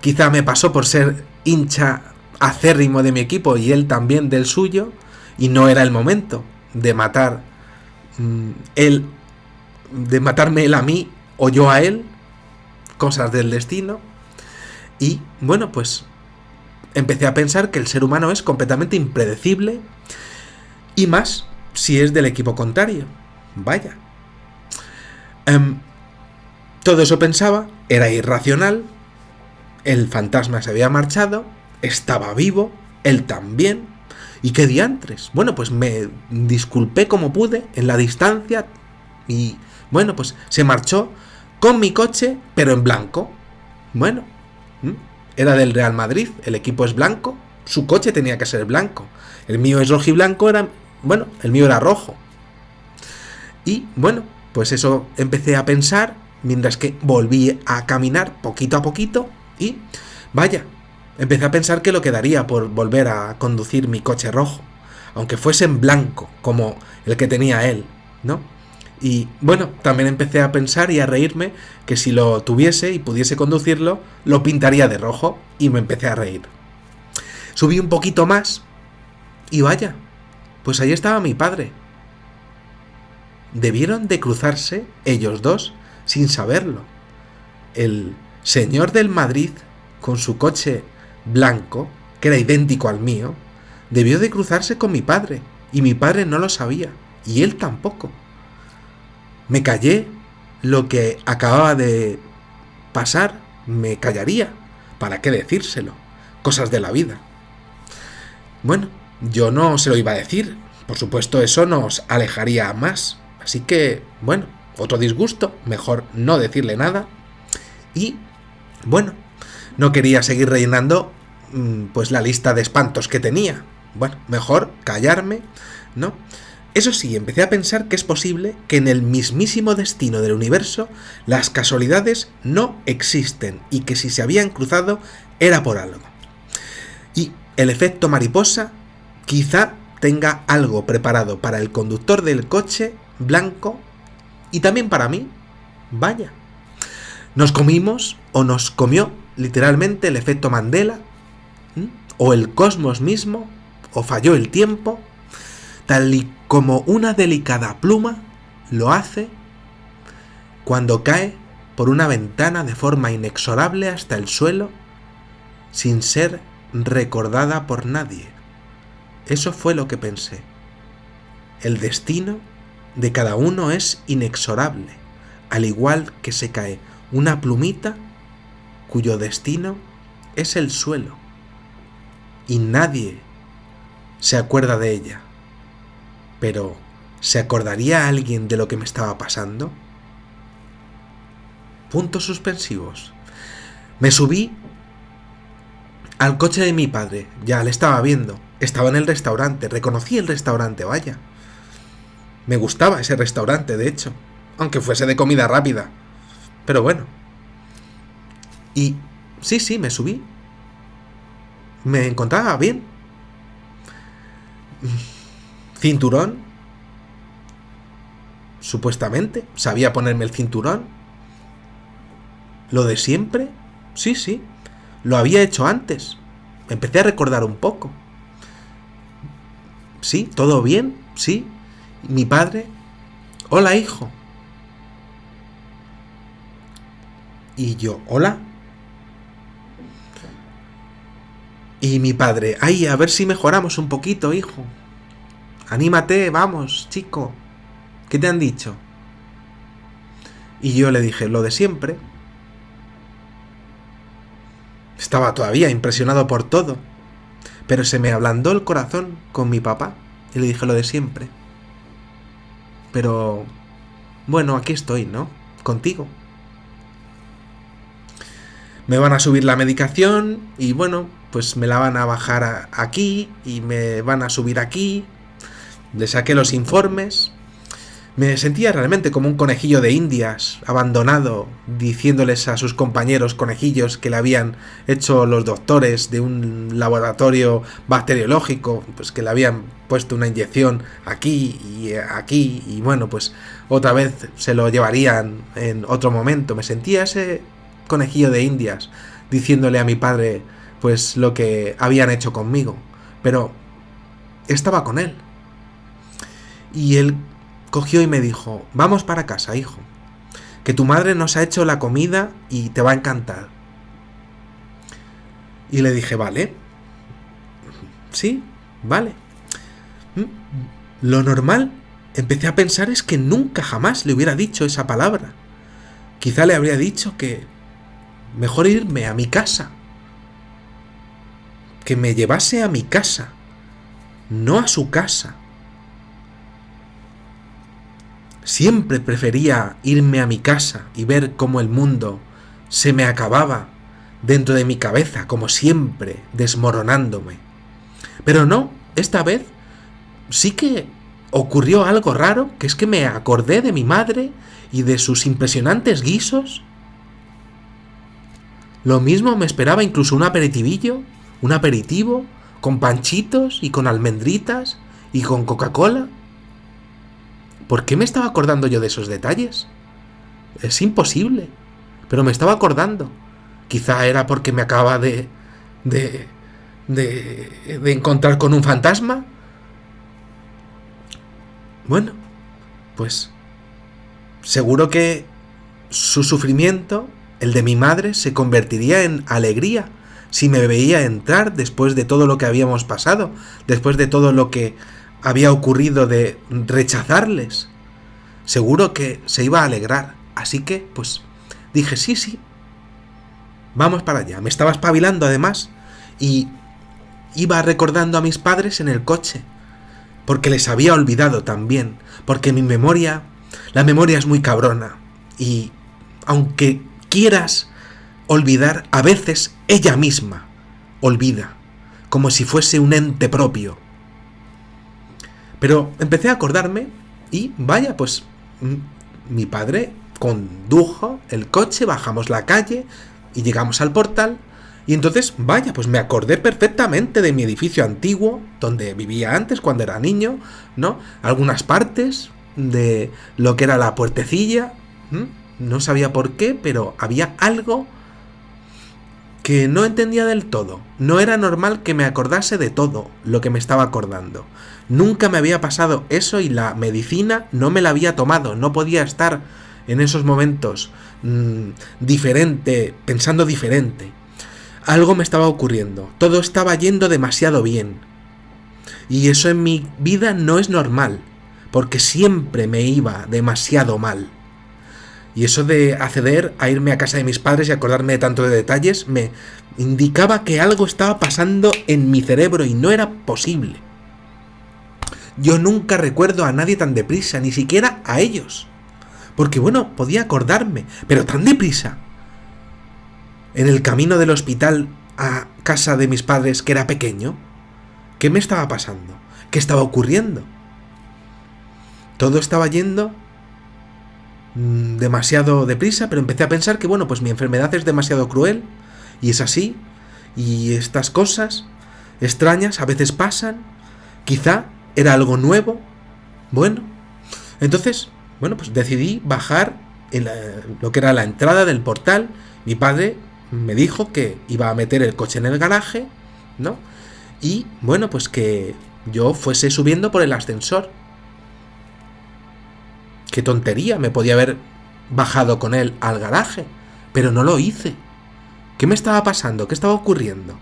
quizá me pasó por ser hincha acérrimo de mi equipo y él también del suyo, y no era el momento de matar de matarme él a mí o yo a él, cosas del destino. Y bueno, pues empecé a pensar que el ser humano es completamente impredecible, y más si es del equipo contrario. Vaya. Todo eso pensaba, era irracional, el fantasma se había marchado, estaba vivo, él también, y qué diantres. Bueno, pues me disculpé como pude en la distancia y, bueno, pues se marchó con mi coche, pero en blanco. Bueno, era del Real Madrid, el equipo es blanco, su coche tenía que ser blanco. El mío es rojiblanco, el mío era rojo. Y, bueno, pues eso empecé a pensar mientras que volví a caminar poquito a poquito y, vaya, empecé a pensar que lo quedaría por volver a conducir mi coche rojo, aunque fuese en blanco, como el que tenía él, ¿no? Y, bueno, también empecé a pensar y a reírme que si lo tuviese y pudiese conducirlo, lo pintaría de rojo, y me empecé a reír. Subí un poquito más y, vaya, pues ahí estaba mi padre. Debieron de cruzarse ellos dos sin saberlo. El señor del Madrid, con su coche blanco, que era idéntico al mío, debió de cruzarse con mi padre, y mi padre no lo sabía, y él tampoco. Me callé lo que acababa de pasar, me callaría. ¿Para qué decírselo? Cosas de la vida. Bueno, yo no se lo iba a decir, por supuesto eso nos alejaría más, así que, bueno, otro disgusto, mejor no decirle nada. Y, bueno, no quería seguir rellenando pues la lista de espantos que tenía. Bueno, mejor callarme, ¿no? Eso sí, empecé a pensar que es posible que en el mismísimo destino del universo las casualidades no existen, y que si se habían cruzado era por algo. Y el efecto mariposa quizá tenga algo preparado para el conductor del coche blanco y también para mí. Vaya. Nos comimos, o nos comió literalmente el efecto Mandela, o el cosmos mismo, o falló el tiempo, tal y como una delicada pluma lo hace cuando cae por una ventana de forma inexorable hasta el suelo, sin ser recordada por nadie. Eso fue lo que pensé. El destino de cada uno es inexorable, al igual que se cae una plumita cuyo destino es el suelo, y nadie se acuerda de ella. Pero, ¿se acordaría alguien de lo que me estaba pasando? Puntos suspensivos. Me subí al coche de mi padre, ya le estaba viendo, estaba en el restaurante, reconocí el restaurante, vaya. Me gustaba ese restaurante, de hecho, aunque fuese de comida rápida, pero bueno. Y sí, me subí. Me encontraba bien. Cinturón. Supuestamente, sabía ponerme el cinturón. Lo de siempre. Sí, lo había hecho antes. Empecé a recordar un poco. Sí, todo bien, sí. Mi padre. Hola, hijo. Y yo, hola. Y mi padre, ay, a ver si mejoramos un poquito, hijo. Anímate, vamos, chico. ¿Qué te han dicho? Y yo le dije, lo de siempre. Estaba todavía impresionado por todo, pero se me ablandó el corazón con mi papá y le dije lo de siempre. Pero, bueno, aquí estoy, ¿no? Contigo. Me van a subir la medicación y, bueno, pues me la van a bajar aquí y me van a subir aquí. Le saqué los informes. Me sentía realmente como un conejillo de Indias, abandonado, diciéndoles a sus compañeros conejillos que le habían hecho los doctores de un laboratorio bacteriológico, pues que le habían puesto una inyección aquí, y bueno, pues otra vez se lo llevarían en otro momento. Me sentía ese conejillo de Indias, diciéndole a mi padre, pues lo que habían hecho conmigo, pero estaba con él. Y él cogió y me dijo, vamos para casa, hijo, que tu madre nos ha hecho la comida y te va a encantar. Y le dije, vale. sí, vale. Lo normal, empecé a pensar, es que nunca jamás le hubiera dicho esa palabra. Quizá le habría dicho que mejor irme a mi casa, que me llevase a mi casa, no a su casa. Siempre prefería irme a mi casa y ver cómo el mundo se me acababa dentro de mi cabeza, como siempre, desmoronándome. Pero no, esta vez sí que ocurrió algo raro, que es que me acordé de mi madre y de sus impresionantes guisos. Lo mismo me esperaba incluso un aperitivo, con panchitos y con almendritas y con Coca-Cola. ¿Por qué me estaba acordando yo de esos detalles? Es imposible, pero me estaba acordando. Quizá era porque me acaba de encontrar con un fantasma. Bueno, pues seguro que su sufrimiento, el de mi madre, se convertiría en alegría si me veía entrar después de todo lo que habíamos pasado, después de todo lo que había ocurrido de rechazarles. Seguro que se iba a alegrar. Así que, pues, dije sí, vamos para allá. Me estaba espabilando además y iba recordando a mis padres en el coche, porque les había olvidado también, porque la memoria es muy cabrona, y aunque quieras olvidar, a veces ella misma olvida, como si fuese un ente propio. Pero empecé a acordarme y vaya, pues mi padre condujo el coche, bajamos la calle y llegamos al portal. Y entonces, vaya, pues me acordé perfectamente de mi edificio antiguo, donde vivía antes, cuando era niño, ¿no? Algunas partes de lo que era la puertecilla. No sabía por qué, pero había algo que no entendía del todo. No era normal que me acordase de todo lo que me estaba acordando. Nunca me había pasado eso y la medicina no me la había tomado. No podía estar en esos momentos diferente, pensando diferente. Algo me estaba ocurriendo. Todo estaba yendo demasiado bien. Y eso en mi vida no es normal, porque siempre me iba demasiado mal. Y eso de acceder a irme a casa de mis padres y acordarme de tanto de detalles me indicaba que algo estaba pasando en mi cerebro y no era posible. Yo nunca recuerdo a nadie tan deprisa, ni siquiera a ellos. Porque bueno, podía acordarme, pero tan deprisa. En el camino del hospital a casa de mis padres, que era pequeño, ¿qué me estaba pasando? ¿Qué estaba ocurriendo? Todo estaba yendo demasiado deprisa, pero empecé a pensar que bueno, pues mi enfermedad es demasiado cruel, y es así, y estas cosas extrañas a veces pasan. Quizá era algo nuevo. Bueno, entonces, bueno, pues decidí bajar en lo que era la entrada del portal. Mi padre me dijo que iba a meter el coche en el garaje, ¿no? Y bueno, pues que yo fuese subiendo por el ascensor. Qué tontería, me podía haber bajado con él al garaje, pero no lo hice. ¿Qué me estaba pasando? ¿Qué estaba ocurriendo?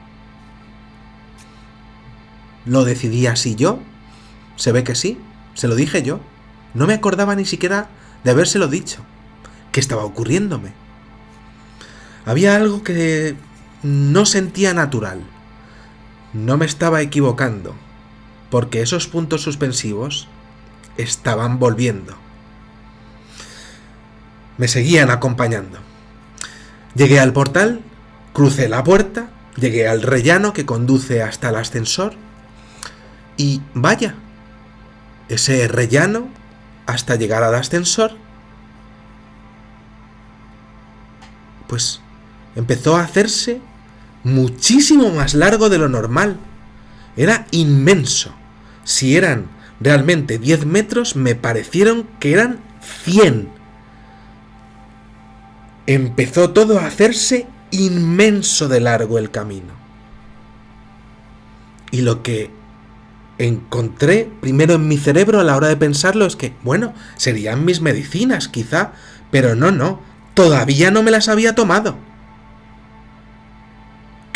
¿Lo decidí así yo? Se ve que sí, se lo dije yo. No me acordaba ni siquiera de habérselo dicho. ¿Qué estaba ocurriéndome? Había algo que no sentía natural. No me estaba equivocando, porque esos puntos suspensivos estaban volviendo. Me seguían acompañando. Llegué al portal, crucé la puerta, llegué al rellano que conduce hasta el ascensor y vaya, ese rellano hasta llegar al ascensor, pues empezó a hacerse muchísimo más largo de lo normal. Era inmenso. Si eran realmente 10 metros, me parecieron que eran 100. Empezó todo a hacerse inmenso de largo el camino. Y lo que encontré primero en mi cerebro a la hora de pensarlo es que, bueno, serían mis medicinas quizá, pero no, todavía no me las había tomado.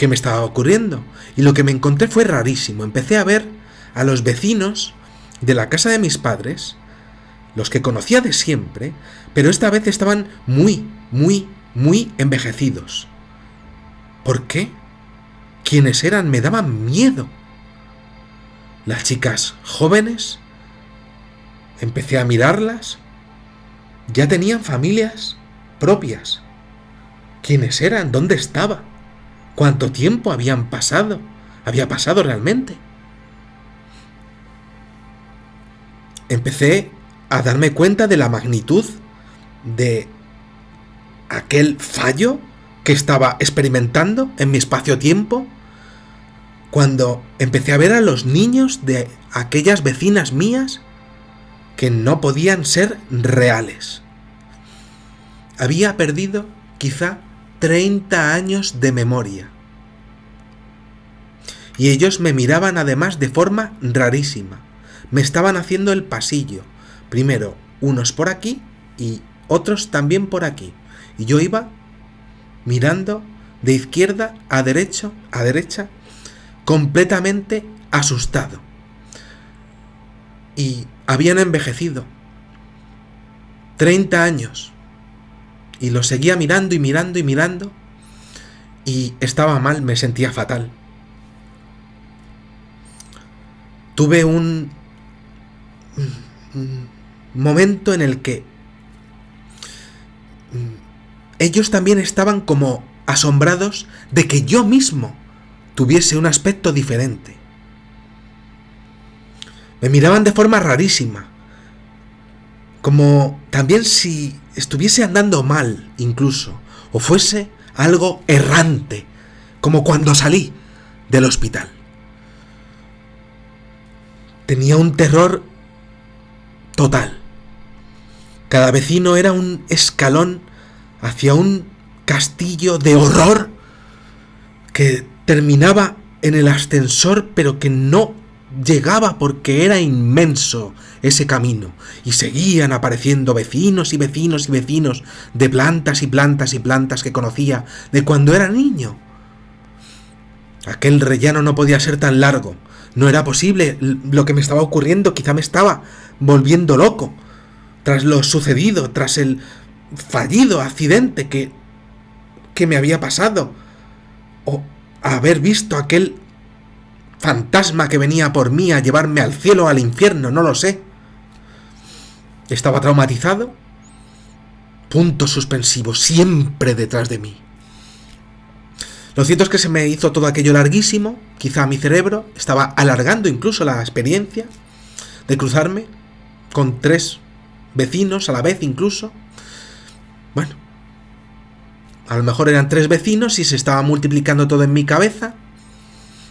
qué me estaba ocurriendo. Y lo que me encontré fue rarísimo. Empecé a ver a los vecinos de la casa de mis padres, los que conocía de siempre, pero esta vez estaban muy envejecidos. ¿Por qué? ¿Quiénes eran? Me daban miedo. Las chicas jóvenes, empecé a mirarlas, ya tenían familias propias. ¿Quiénes eran? ¿Dónde estaba? ¿Cuánto tiempo había pasado realmente? Empecé a darme cuenta de la magnitud de aquel fallo que estaba experimentando en mi espacio-tiempo cuando empecé a ver a los niños de aquellas vecinas mías que no podían ser reales. Había perdido quizá 30 años de memoria. Y ellos me miraban además de forma rarísima. Me estaban haciendo el pasillo. Primero unos por aquí y otros también por aquí. Y yo iba mirando de izquierda a derecha, completamente asustado. Y habían envejecido 30 años. Y lo seguía mirando y mirando y mirando. Y estaba mal, me sentía fatal. Tuve un momento en el que ellos también estaban como asombrados de que yo mismo tuviese un aspecto diferente. Me miraban de forma rarísima, como también si estuviese andando mal incluso, o fuese algo errante, como cuando salí del hospital. Tenía un terror total. Cada vecino era un escalón hacia un castillo de horror que terminaba en el ascensor, pero que no llegaba porque era inmenso ese camino. Y seguían apareciendo vecinos y vecinos y vecinos de plantas y plantas y plantas que conocía de cuando era niño. Aquel rellano no podía ser tan largo. No era posible lo que me estaba ocurriendo. Quizá me estaba volviendo loco tras lo sucedido, tras el fallido accidente que me había pasado, o haber visto aquel fantasma que venía por mí a llevarme al cielo o al infierno, no lo sé. Estaba traumatizado. Puntos suspensivos siempre detrás de mí. Lo cierto es que se me hizo todo aquello larguísimo. Quizá mi cerebro estaba alargando incluso la experiencia de cruzarme con 3 vecinos a la vez incluso. Bueno, a lo mejor eran 3 vecinos y se estaba multiplicando todo en mi cabeza.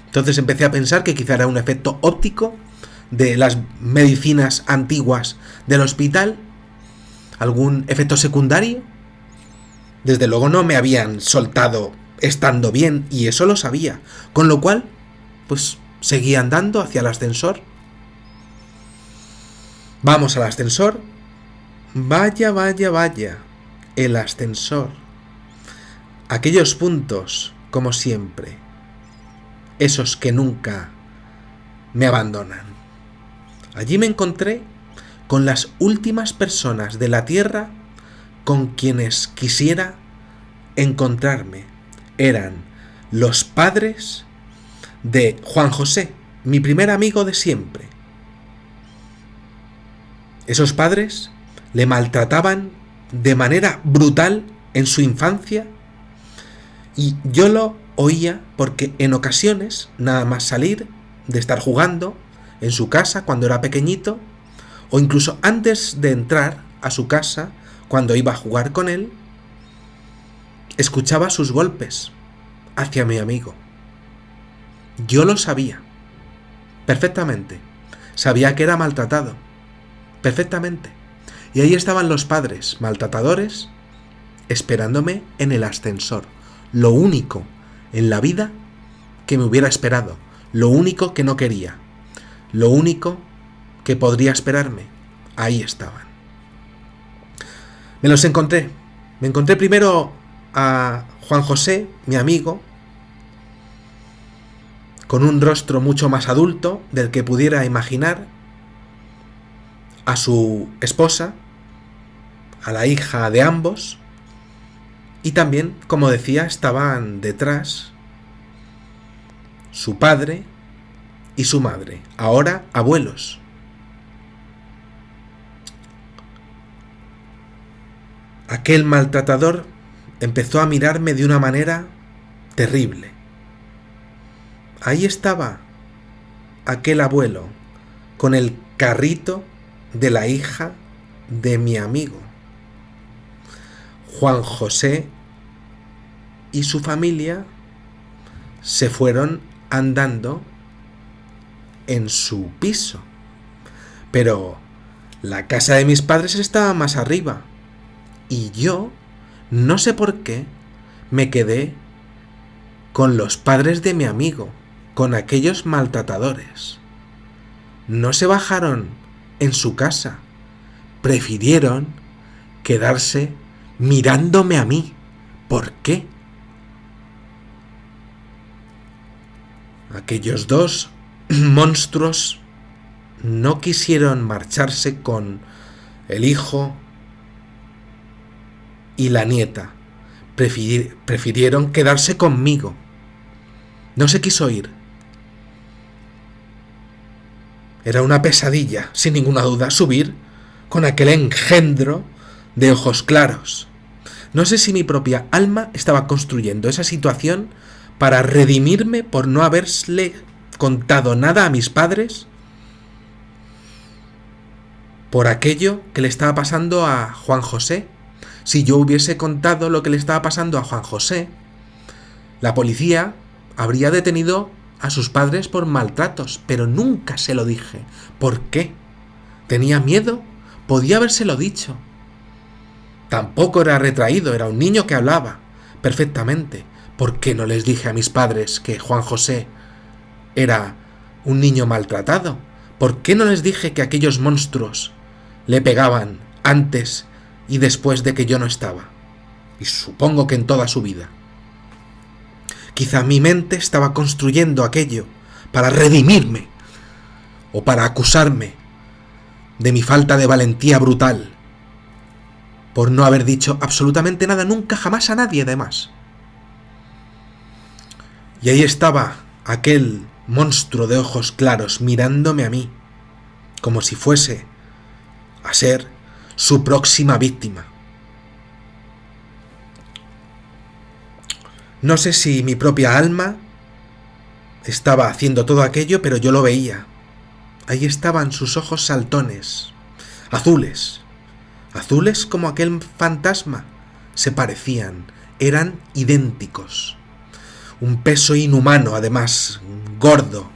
Entonces empecé a pensar que quizá era un efecto óptico de las medicinas antiguas del hospital. ¿Algún efecto secundario? Desde luego no me habían soltado estando bien, y eso lo sabía. Con lo cual, pues seguí andando hacia el ascensor. Vamos al ascensor. Vaya, el ascensor. Aquellos puntos, como siempre, esos que nunca me abandonan. Allí me encontré con las últimas personas de la Tierra con quienes quisiera encontrarme. Eran los padres de Juan José, mi primer amigo de siempre. Esos padres le maltrataban de manera brutal en su infancia, y yo lo oía porque en ocasiones, nada más salir de estar jugando en su casa cuando era pequeñito, o incluso antes de entrar a su casa cuando iba a jugar con él, escuchaba sus golpes hacia mi amigo. Yo lo sabía perfectamente. Sabía que era maltratado perfectamente. Y ahí estaban los padres maltratadores esperándome en el ascensor. Lo único en la vida que me hubiera esperado. Lo único que no quería. Lo único que podría esperarme. Ahí estaban. Me los encontré. Me encontré primero a Juan José, mi amigo, con un rostro mucho más adulto del que pudiera imaginar, a su esposa, a la hija de ambos, y también, como decía, estaban detrás su padre y su madre, ahora abuelos. Aquel maltratador empezó a mirarme de una manera terrible. Ahí estaba aquel abuelo con el carrito de la hija de mi amigo. Juan José y su familia se fueron andando en su piso, pero la casa de mis padres estaba más arriba y yo, no sé por qué, me quedé con los padres de mi amigo, con aquellos maltratadores. No se bajaron en su casa, prefirieron quedarse mirándome a mí. ¿Por qué? Aquellos dos monstruos no quisieron marcharse con el hijo y la nieta. Prefirieron quedarse conmigo. No se quiso ir. Era una pesadilla, sin ninguna duda, subir con aquel engendro de ojos claros. No sé si mi propia alma estaba construyendo esa situación para redimirme por no haberle contado nada a mis padres por aquello que le estaba pasando a Juan José. Si yo hubiese contado lo que le estaba pasando a Juan José, la policía habría detenido a sus padres por maltratos, pero nunca se lo dije. ¿Por qué? ¿Tenía miedo? Podía habérselo dicho. Tampoco era retraído, era un niño que hablaba perfectamente. ¿Por qué no les dije a mis padres que Juan José era un niño maltratado? ¿Por qué no les dije que aquellos monstruos le pegaban antes y después de que yo no estaba? Y supongo que en toda su vida. Quizá mi mente estaba construyendo aquello para redimirme o para acusarme de mi falta de valentía brutal por no haber dicho absolutamente nada nunca jamás a nadie además. Y ahí estaba aquel monstruo de ojos claros mirándome a mí como si fuese a ser su próxima víctima. No sé si mi propia alma estaba haciendo todo aquello, pero yo lo veía. Ahí estaban sus ojos saltones, azules, azules como aquel fantasma. Se parecían, eran idénticos. Un peso inhumano, además, gordo.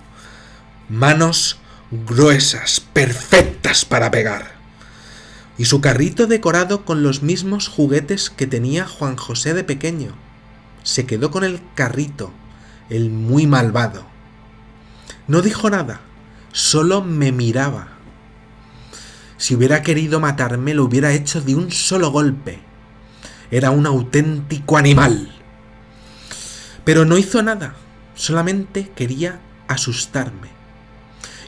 Manos gruesas, perfectas para pegar. Y su carrito decorado con los mismos juguetes que tenía Juan José de pequeño. Se quedó con el carrito, el muy malvado. No dijo nada, solo me miraba. Si hubiera querido matarme, lo hubiera hecho de un solo golpe. Era un auténtico animal. Pero no hizo nada, solamente quería asustarme.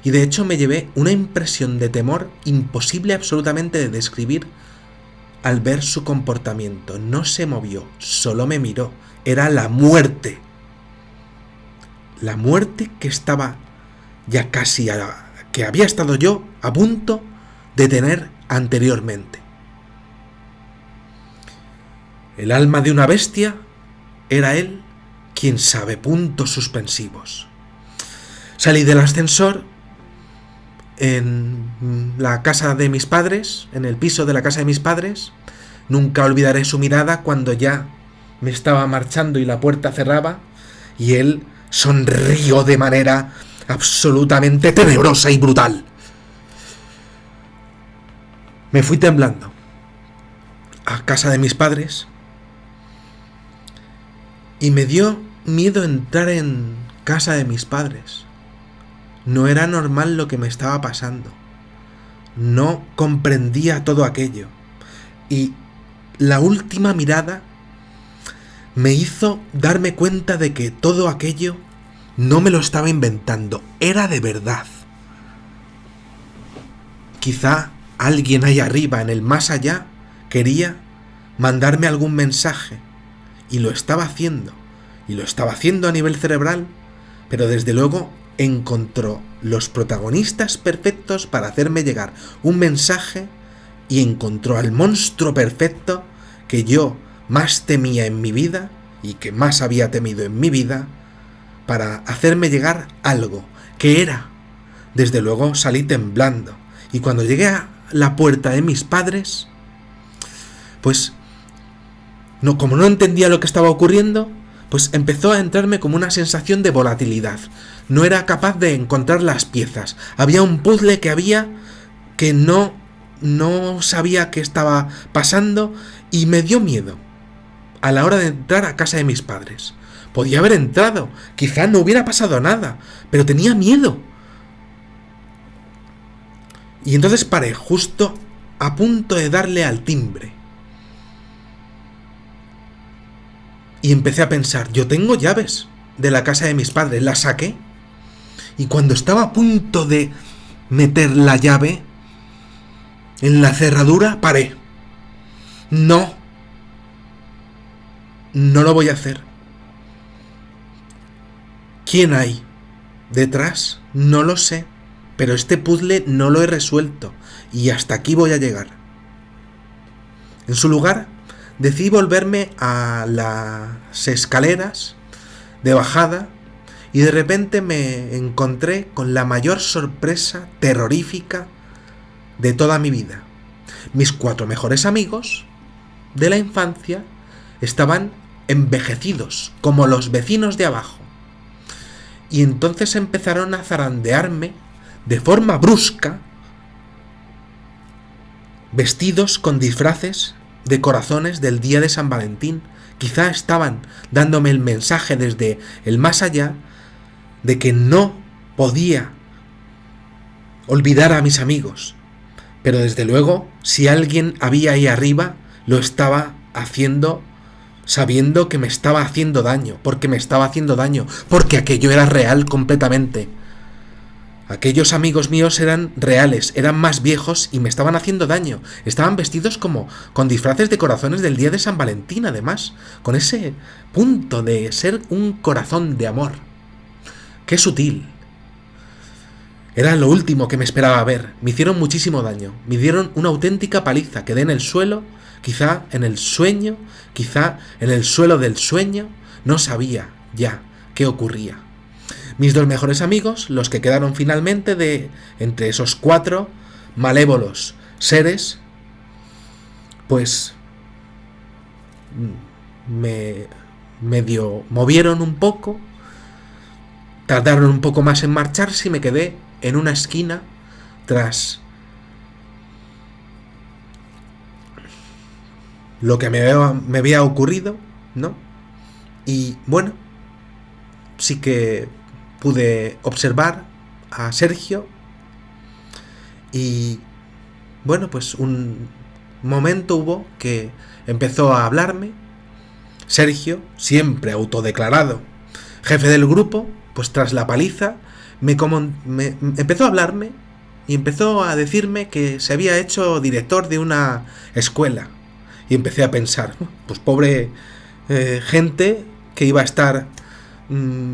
Y de hecho me llevé una impresión de temor imposible absolutamente de describir al ver su comportamiento. No se movió, solo me miró. Era la muerte. La muerte que estaba ya casi que había estado yo a punto de tener anteriormente. El alma de una bestia era él, quién sabe, puntos suspensivos. Salí del ascensor en la casa de mis padres, en el piso de la casa de mis padres. Nunca olvidaré su mirada cuando ya me estaba marchando y la puerta cerraba, y él sonrió de manera absolutamente tenebrosa y brutal. Me fui temblando a casa de mis padres y me dio miedo entrar en casa de mis padres. No era normal lo que me estaba pasando. No comprendía todo aquello. Y la última mirada me hizo darme cuenta de que todo aquello No me lo estaba inventando, era de verdad. Quizá alguien ahí arriba, en el más allá, quería mandarme algún mensaje. Y lo estaba haciendo. Y lo estaba haciendo a nivel cerebral. Pero desde luego encontró los protagonistas perfectos para hacerme llegar un mensaje. Y encontró al monstruo perfecto que yo más temía en mi vida y que más había temido en mi vida, para hacerme llegar algo que era. Desde luego salí temblando, y cuando llegué a la puerta de mis padres, pues no, como no entendía lo que estaba ocurriendo, pues empezó a entrarme como una sensación de volatilidad. No era capaz de encontrar las piezas. Había un puzzle que no sabía qué estaba pasando, y me dio miedo a la hora de entrar a casa de mis padres. Podía haber entrado, quizá no hubiera pasado nada, pero tenía miedo. Y entonces paré justo a punto de darle al timbre. Y empecé a pensar, yo tengo llaves de la casa de mis padres, las saqué. Y cuando estaba a punto de meter la llave en la cerradura, paré. No lo voy a hacer. ¿Quién hay detrás? No lo sé, pero este puzzle no lo he resuelto y hasta aquí voy a llegar. En su lugar, decidí volverme a las escaleras de bajada y de repente me encontré con la mayor sorpresa terrorífica de toda mi vida. Mis 4 mejores amigos de la infancia estaban envejecidos, como los vecinos de abajo. Y entonces empezaron a zarandearme de forma brusca, vestidos con disfraces de corazones del día de San Valentín. Quizá estaban dándome el mensaje desde el más allá de que no podía olvidar a mis amigos. Pero desde luego, si alguien había ahí arriba, lo estaba haciendo sabiendo que me estaba haciendo daño, porque aquello era real completamente. Aquellos amigos míos eran reales, eran más viejos y me estaban haciendo daño. Estaban vestidos como con disfraces de corazones del día de San Valentín, además, con ese punto de ser un corazón de amor. ¡Qué sutil! Era lo último que me esperaba ver. Me hicieron muchísimo daño. Me dieron una auténtica paliza. Quedé en el suelo, quizá en el sueño, quizá en el suelo del sueño. No sabía ya qué ocurría. Mis 2 mejores amigos, los que quedaron finalmente de entre esos 4 malévolos seres, pues me medio movieron un poco, tardaron un poco más en marcharse y me quedé en una esquina tras lo que me había ocurrido, ¿no? Y bueno, sí que pude observar a Sergio y bueno, pues un momento hubo que empezó a hablarme. Sergio, siempre autodeclarado jefe del grupo, pues tras la paliza me empezó a hablarme y empezó a decirme que se había hecho director de una escuela. Y empecé a pensar, pues pobre gente que iba a estar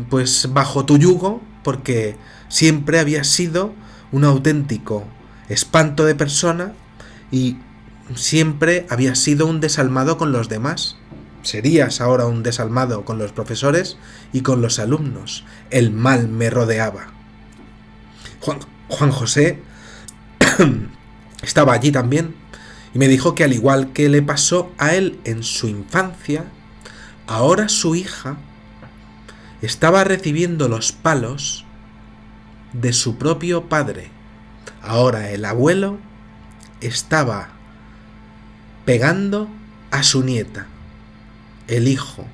pues bajo tu yugo, porque siempre habías sido un auténtico espanto de persona y siempre habías sido un desalmado con los demás. Serías ahora un desalmado con los profesores y con los alumnos. El mal me rodeaba. Juan José estaba allí también y me dijo que al igual que le pasó a él en su infancia, ahora su hija estaba recibiendo los palos de su propio padre. Ahora el abuelo estaba pegando a su nieta. El hijo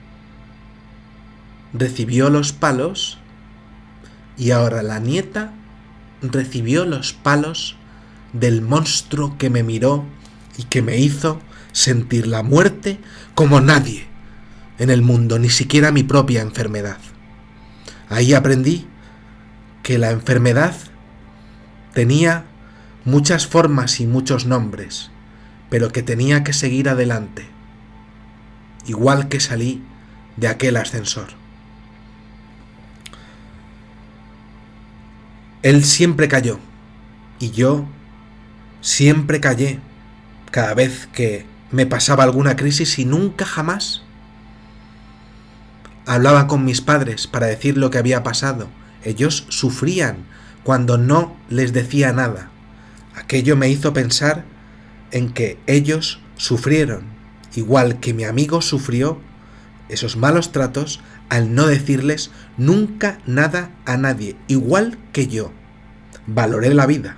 recibió los palos y ahora la nieta recibió los palos del monstruo que me miró y que me hizo sentir la muerte como nadie en el mundo, ni siquiera mi propia enfermedad. Ahí aprendí que la enfermedad tenía muchas formas y muchos nombres, pero que tenía que seguir adelante, igual que salí de aquel ascensor. Él siempre cayó, y yo siempre callé cada vez que me pasaba alguna crisis, y nunca jamás hablaba con mis padres para decir lo que había pasado. Ellos sufrían cuando no les decía nada. Aquello me hizo pensar en que ellos sufrieron, igual que mi amigo sufrió esos malos tratos al no decirles nunca nada a nadie, igual que yo. Valoré la vida.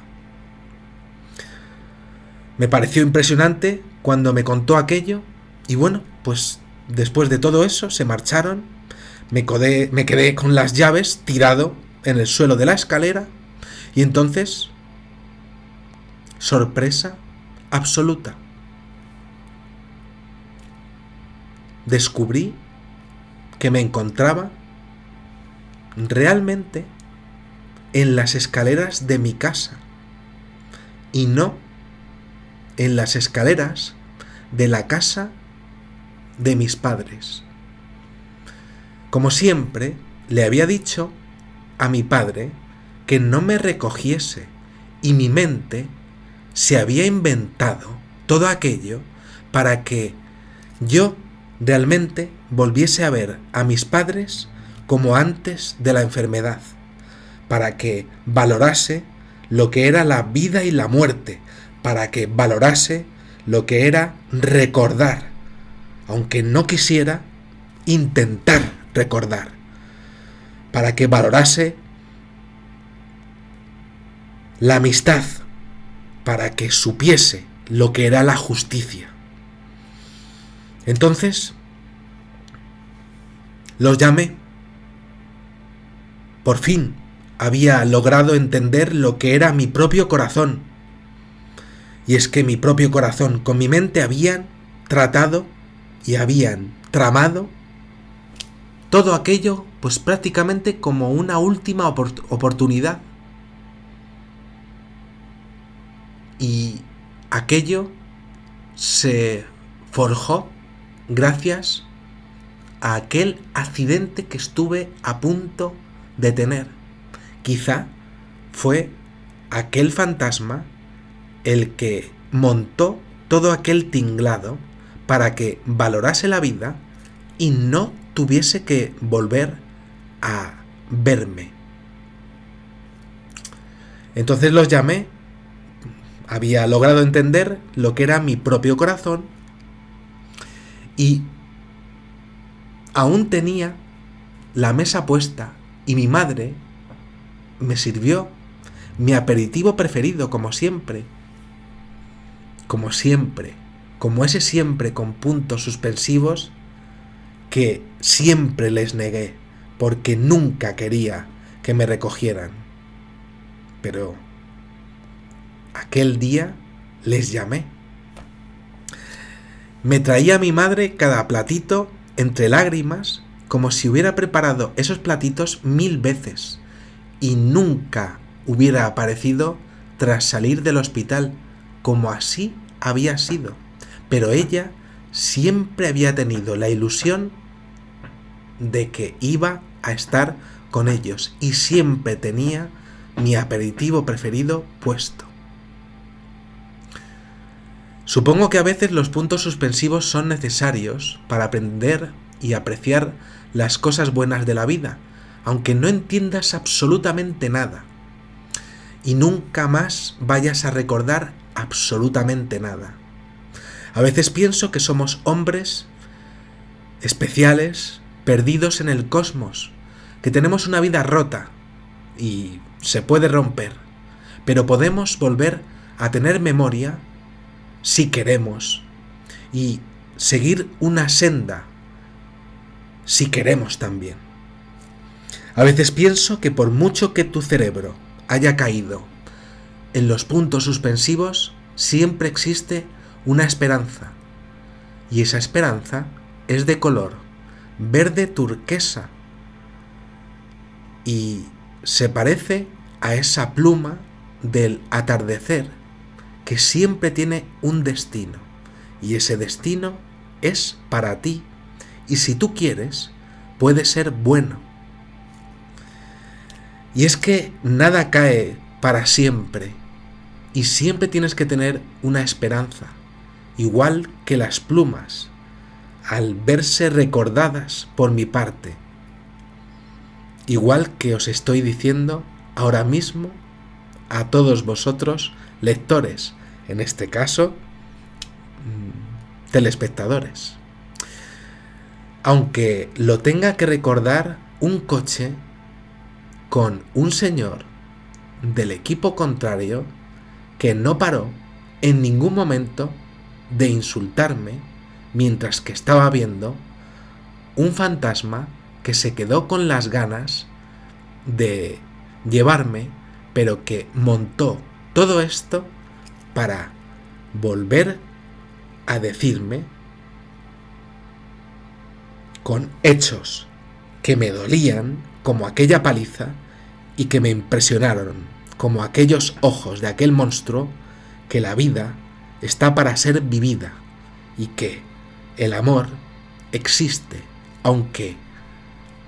Me pareció impresionante cuando me contó aquello, y bueno, pues después de todo eso se marcharon, me quedé con las llaves tirado en el suelo de la escalera, y entonces, sorpresa absoluta, descubrí que me encontraba realmente en las escaleras de mi casa y no en las escaleras de la casa de mis padres. Como siempre, le había dicho a mi padre que no me recogiese, y mi mente se había inventado todo aquello para que yo realmente volviese a ver a mis padres como antes de la enfermedad, para que valorase lo que era la vida y la muerte, para que valorase lo que era recordar, aunque no quisiera intentar recordar, para que valorase la amistad, para que supiese lo que era la justicia. Entonces, los llamé. Por fin había logrado entender lo que era mi propio corazón. Y es que mi propio corazón con mi mente habían tratado y habían tramado todo aquello, pues prácticamente como una última oportunidad. Y aquello se forjó gracias a aquel accidente que estuve a punto de tener. Quizá fue aquel fantasma el que montó todo aquel tinglado para que valorase la vida y no tuviese que volver a verme. Entonces los llamé. Había logrado entender lo que era mi propio corazón y aún tenía la mesa puesta, y mi madre me sirvió mi aperitivo preferido, como siempre, como ese siempre con puntos suspensivos que siempre les negué porque nunca quería que me recogieran. Pero aquel día les llamé. Me traía mi madre cada platito entre lágrimas, como si hubiera preparado esos platitos 1000 veces y nunca hubiera aparecido tras salir del hospital, como así había sido. Pero ella siempre había tenido la ilusión de que iba a estar con ellos y siempre tenía mi aperitivo preferido puesto. Supongo que a veces los puntos suspensivos son necesarios para aprender y apreciar las cosas buenas de la vida, aunque no entiendas absolutamente nada y nunca más vayas a recordar absolutamente nada. A veces pienso que somos hombres especiales, perdidos en el cosmos, que tenemos una vida rota y se puede romper, pero podemos volver a tener memoria si queremos, y seguir una senda si queremos también. A veces pienso que por mucho que tu cerebro haya caído en los puntos suspensivos, siempre existe una esperanza, y esa esperanza es de color verde turquesa, y se parece a esa pluma del atardecer que siempre tiene un destino, y ese destino es para ti, y si tú quieres, puede ser bueno. Y es que nada cae para siempre, y siempre tienes que tener una esperanza, igual que las plumas, al verse recordadas por mi parte, igual que os estoy diciendo ahora mismo a todos vosotros, lectores, en este caso, telespectadores. Aunque lo tenga que recordar un coche con un señor del equipo contrario que no paró en ningún momento de insultarme mientras que estaba viendo un fantasma que se quedó con las ganas de llevarme, pero que montó todo esto para volver a decirme con hechos que me dolían como aquella paliza y que me impresionaron como aquellos ojos de aquel monstruo, que la vida está para ser vivida y que el amor existe aunque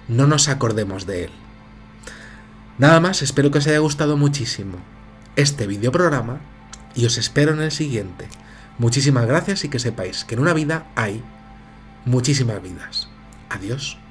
no nos acordemos de él. Nada más, espero que os haya gustado muchísimo este videoprograma y os espero en el siguiente. Muchísimas gracias y que sepáis que en una vida hay muchísimas vidas. Adiós.